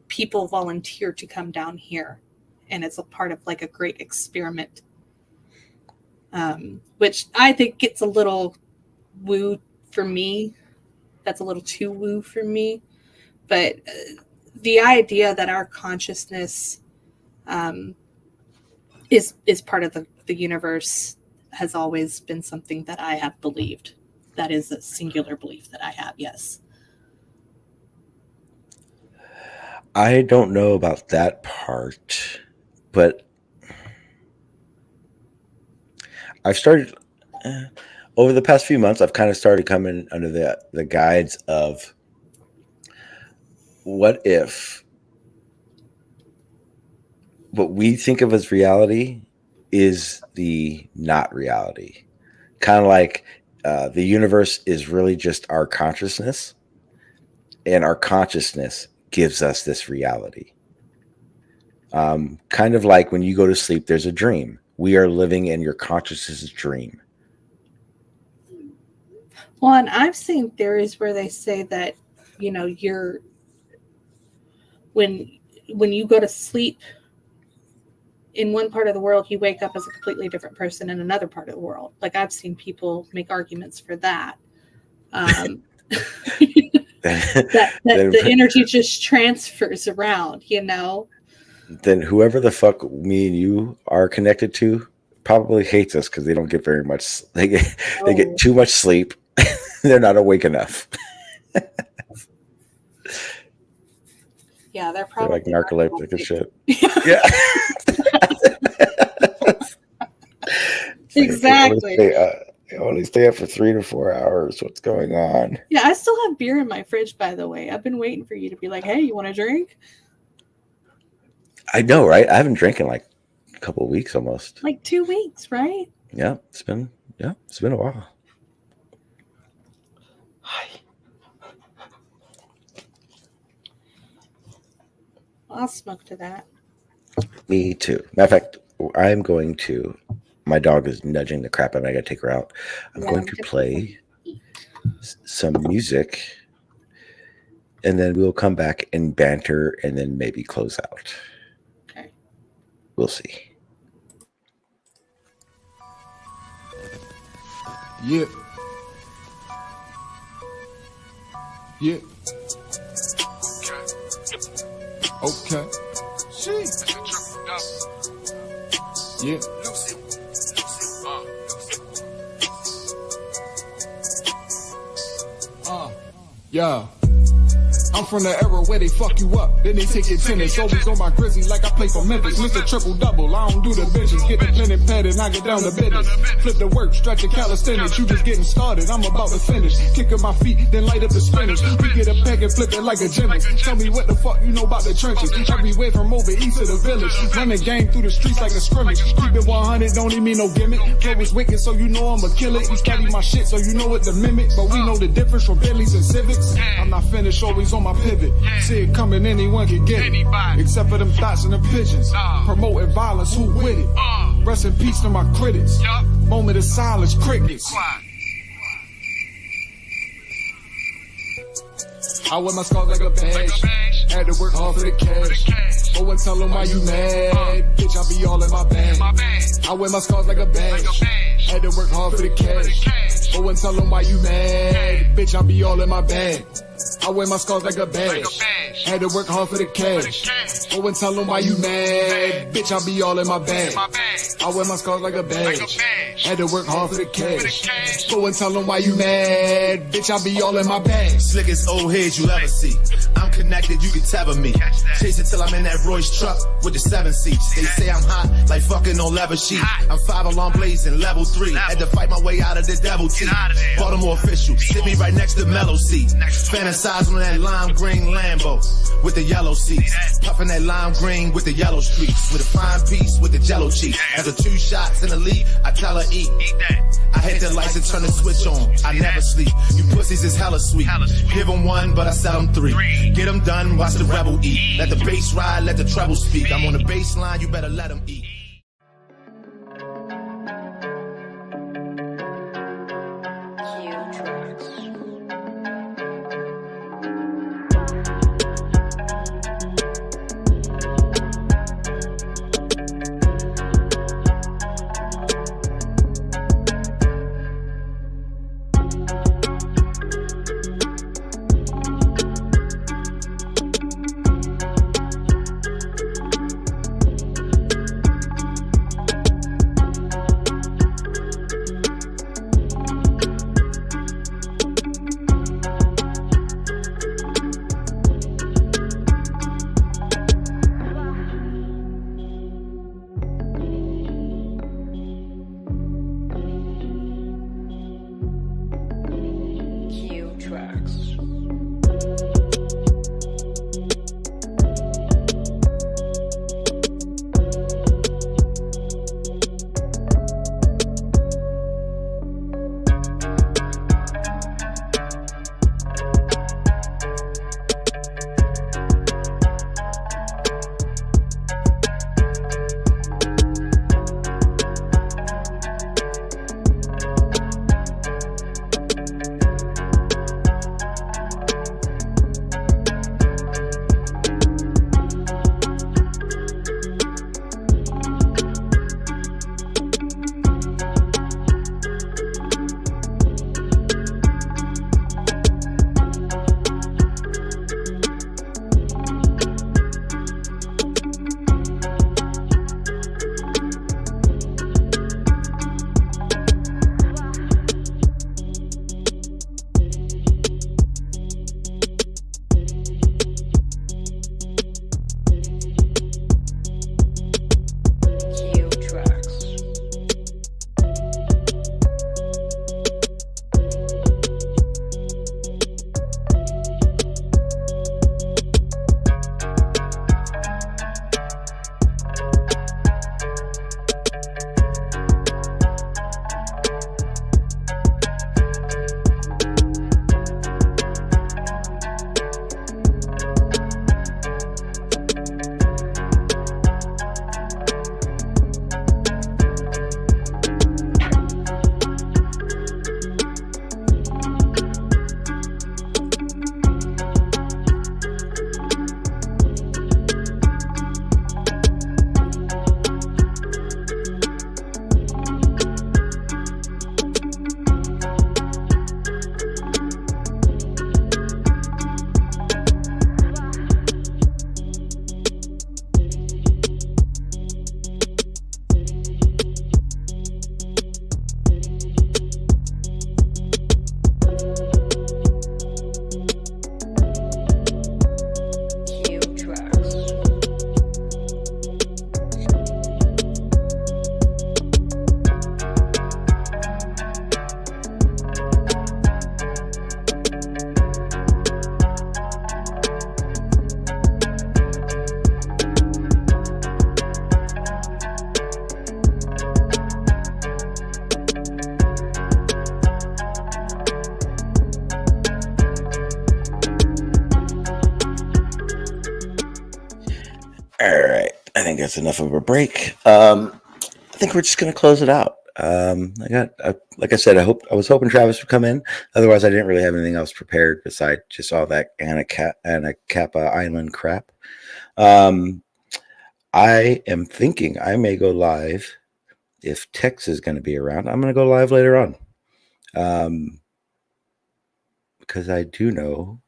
people volunteer to come down here. And it's a part of like a great experiment. Which I think gets a little woo for me. That's a little too woo for me. But the idea that our consciousness is part of the universe has always been something that I have believed. That is a singular belief that I have, yes. I don't know about that part, but I've started over the past few months, I've kind of started coming under the guides of what if what we think of as reality is the not reality. Kind of like the universe is really just our consciousness, and our consciousness gives us this reality. Kind of like when you go to sleep, there's a dream. We are living in your consciousness' dream. Well, and I've seen theories where they say that, you know, when you go to sleep in one part of the world, you wake up as a completely different person in another part of the world. Like I've seen people make arguments for that. That the energy just transfers around, you know? Then whoever the fuck me and you are connected to probably hates us because they don't get very much. They get too much sleep. They're not awake enough. Yeah, they're probably like narcoleptic and shit. Yeah. Exactly. Only stay up for 3 to 4 hours. What's going on? Yeah, I still have beer in my fridge, by the way. I've been waiting for you to be like, hey, you want a drink? I know, right? I haven't drank in like a couple of weeks almost. Like 2 weeks, right? Yeah, it's been a while. I'll smoke to that. Me too. Matter of fact, I'm going to. My dog is nudging the crap out of me. I gotta take her out. I'm going to play some music, and then we'll come back and banter, and then maybe close out. Okay. We'll see. Yeah. Yeah. Okay. Yeah. Yeah. I'm from the era where they fuck you up, then they take your tennis. Always on my grizzly like I play for Memphis. Mr. Triple Double, I don't do the benches. Get the pen and pad and I get down to business. Flip the work, stretch the calisthenics. You just getting started, I'm about to finish. Kick up my feet, then light up the spinach. We get a peg and flip it like a gymnast. Tell me what the fuck you know about the trenches. Everywhere from over east to the village. Run the game through the streets like a scrimmage. Keep it 100, don't need me no gimmick. Flow is wicked, so you know I'ma kill it. You study my shit, so you know what to mimic. But we know the difference from Bentleys and Civics. I'm not finished, always on my pivot. See it coming, anyone can get it. Except for them thoughts and the pigeons. Promoting violence, who with it? Rest in peace to my critics. Moment of silence, crickets. I wear my scars like a badge. Had to work hard for the cash. Go and tell them why you mad. Bitch, I be all in my bag. I wear my scars like a badge. Had to work hard for the cash. Go and tell them why you mad. Bitch, I be all in my bag. I wear my scars like a badge. Had to work hard for the cash. Go and tell them why you mad. Bitch, I be all in my bag. I wear my scars like a badge. Had to work hard for the cash. Go and tell them why you mad. Bitch, I be all in my bag. Slickest old heads you ever see. I'm connected, you can tether me. Chase it till I'm in that Royce truck with the 7 seats. They say I'm hot, like fucking on leather sheet. I'm 5 alarm blazing, level 3. Had to fight my way out of the devil teeth. Baltimore official, sit me right next to Mellow seat. Fantasize on that lime green Lambo with the yellow seats. Puffing that lime green with the yellow streaks. With a fine piece with the jello cheek. After 2 shots in the lead, I tell her eat. I hit the lights and turn the switch on. I never sleep. You pussies is hella sweet. Give them 1, but I sell them 3. Get them done, watch the rebel eat. Let the bass ride, let the treble speak. I'm on the bass line, you better let them eat. All right. I think that's enough of a break. I think we're just going to close it out. Like I said, I was hoping Travis would come in. Otherwise, I didn't really have anything else prepared besides just all that Anacapa Island crap. I am thinking I may go live if Tex is going to be around. I'm going to go live later on. Because I do know.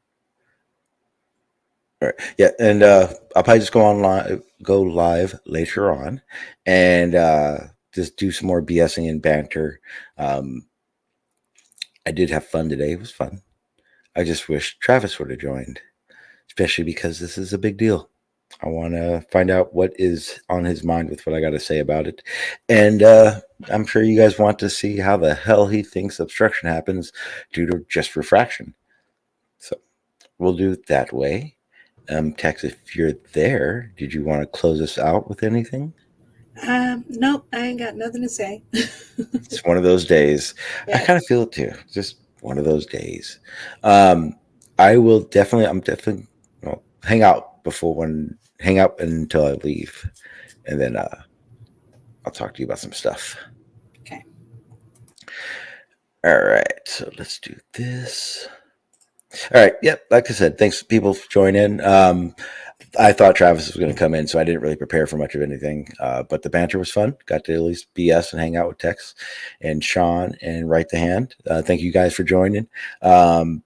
All right. Yeah, and I'll probably just go live later on, and just do some more BSing and banter. I did have fun today. It was fun. I just wish Travis would have joined, especially because this is a big deal. I want to find out what is on his mind with what I got to say about it, and I'm sure you guys want to see how the hell he thinks obstruction happens due to just refraction. So we'll do it that way. Tex, if you're there, did you want to close us out with anything? Nope, I ain't got nothing to say. It's one of those days. Yeah. I kind of feel it too. Just one of those days. I'm definitely hang out until I leave, and then I'll talk to you about some stuff. Okay. All right, so let's do this. All right, yep. Like I said, thanks people for joining. I thought Travis was going to come in, so I didn't really prepare for much of anything. But the banter was fun. Got to at least BS and hang out with Tex and Shawn and Write the Hand. Thank you guys for joining. For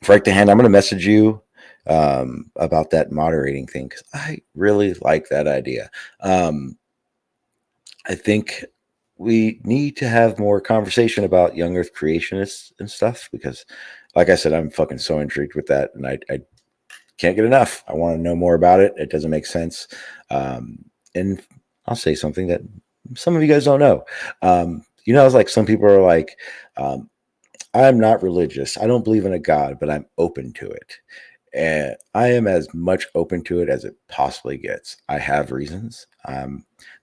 Write the Hand, I'm going to message you about that moderating thing because I really like that idea. I think we need to have more conversation about young Earth creationists and stuff because, like I said, I'm fucking so intrigued with that, and I can't get enough. I want to know more about it. It doesn't make sense. And I'll say something that some of you guys don't know. It's like some people are like, I'm not religious. I don't believe in a God, but I'm open to it. And I am as much open to it as it possibly gets. I have reasons.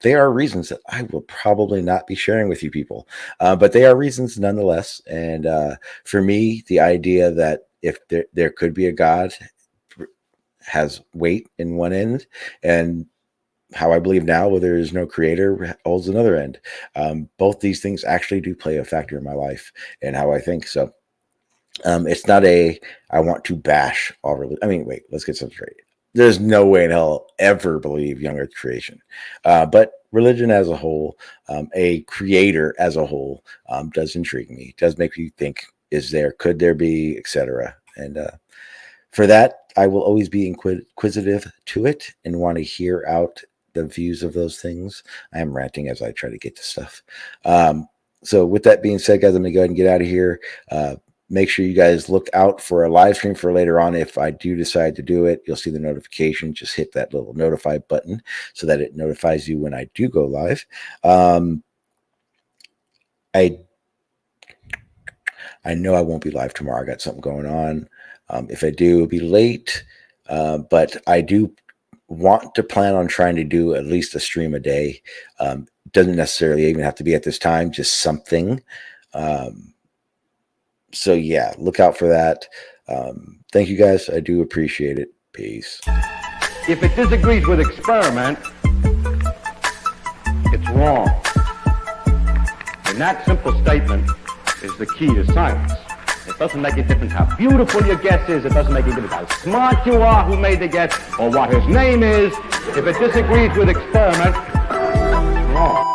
They are reasons that I will probably not be sharing with you people, but they are reasons nonetheless. And for me, the idea that if there could be a God has weight in one end, and how I believe now, where there is no creator, holds another end. Both these things actually do play a factor in my life and how I think. So it's not I want to bash all religion. I mean, wait, let's get something straight. There's no way in hell I'll ever believe young Earth creation. But religion as a whole, a creator as a whole, does intrigue me. It does make me think, could there be, etc. And for that, I will always be inquisitive to it and want to hear out the views of those things. I am ranting as I try to get to stuff. So with that being said, guys, I'm going to go ahead and get out of here. Make sure you guys look out for a live stream for later on. If I do decide to do it, you'll see the notification. Just hit that little notify button so that it notifies you when I do go live. I know I won't be live tomorrow. I got something going on. If I do, it'll be late. But I do want to plan on trying to do at least a stream a day. Doesn't necessarily even have to be at this time, just something. So yeah, look out for that. Thank you guys. I do appreciate it. Peace. If it disagrees with experiment, it's wrong. And that simple statement is the key to science. It doesn't make a difference how beautiful your guess is. It doesn't make a difference how smart you are who made the guess or what his name is. If it disagrees with experiment, it's wrong.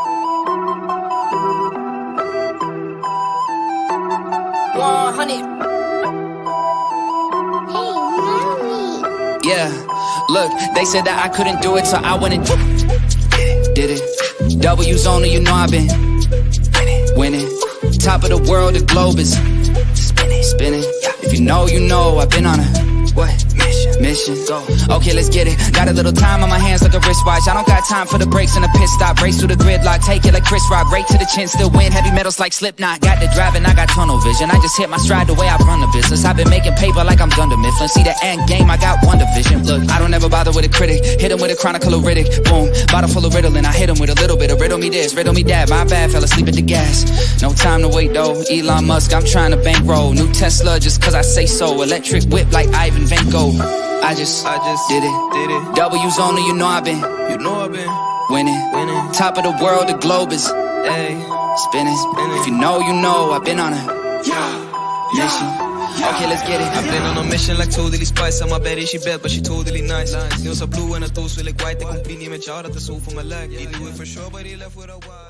Yeah, look, they said that I couldn't do it, so I went and did it. W's only, you know I've been winning. Top of the world, the globe is spinning. If you know, I've been on a mission. Go. Okay, let's get it. Got a little time on my hands like a wristwatch. I don't got time for the brakes and the pit stop. Race through the gridlock, take it like Chris Rock. Right to the chin, still win. Heavy metals like Slipknot. Got the driving, I got tunnel vision. I just hit my stride the way I run the business. I've been making paper like I'm Dunder Mifflin. See the end game, I got one division. Look, I don't ever bother with a critic. Hit him with a chronicle of Riddick. Boom, bottle full of Ritalin. I hit him with a little bit of riddle me this, riddle me that. My bad, fell asleep at the gas. No time to wait though. Elon Musk, I'm trying to bankroll. New Tesla just cause I say so. Electric whip like Ivan Vanko. I just did it. W's only, you know I've been winning. Top of the world, the globe is spinning. If you know, I've been on a mission. Okay, let's get it. I've been on a mission like totally spice. I'm a baddie, she bad, but she totally nice. Nails are blue and her toes feel like white. They complete me, man, child at the soul for my leg. He knew it for sure, but he left with a why.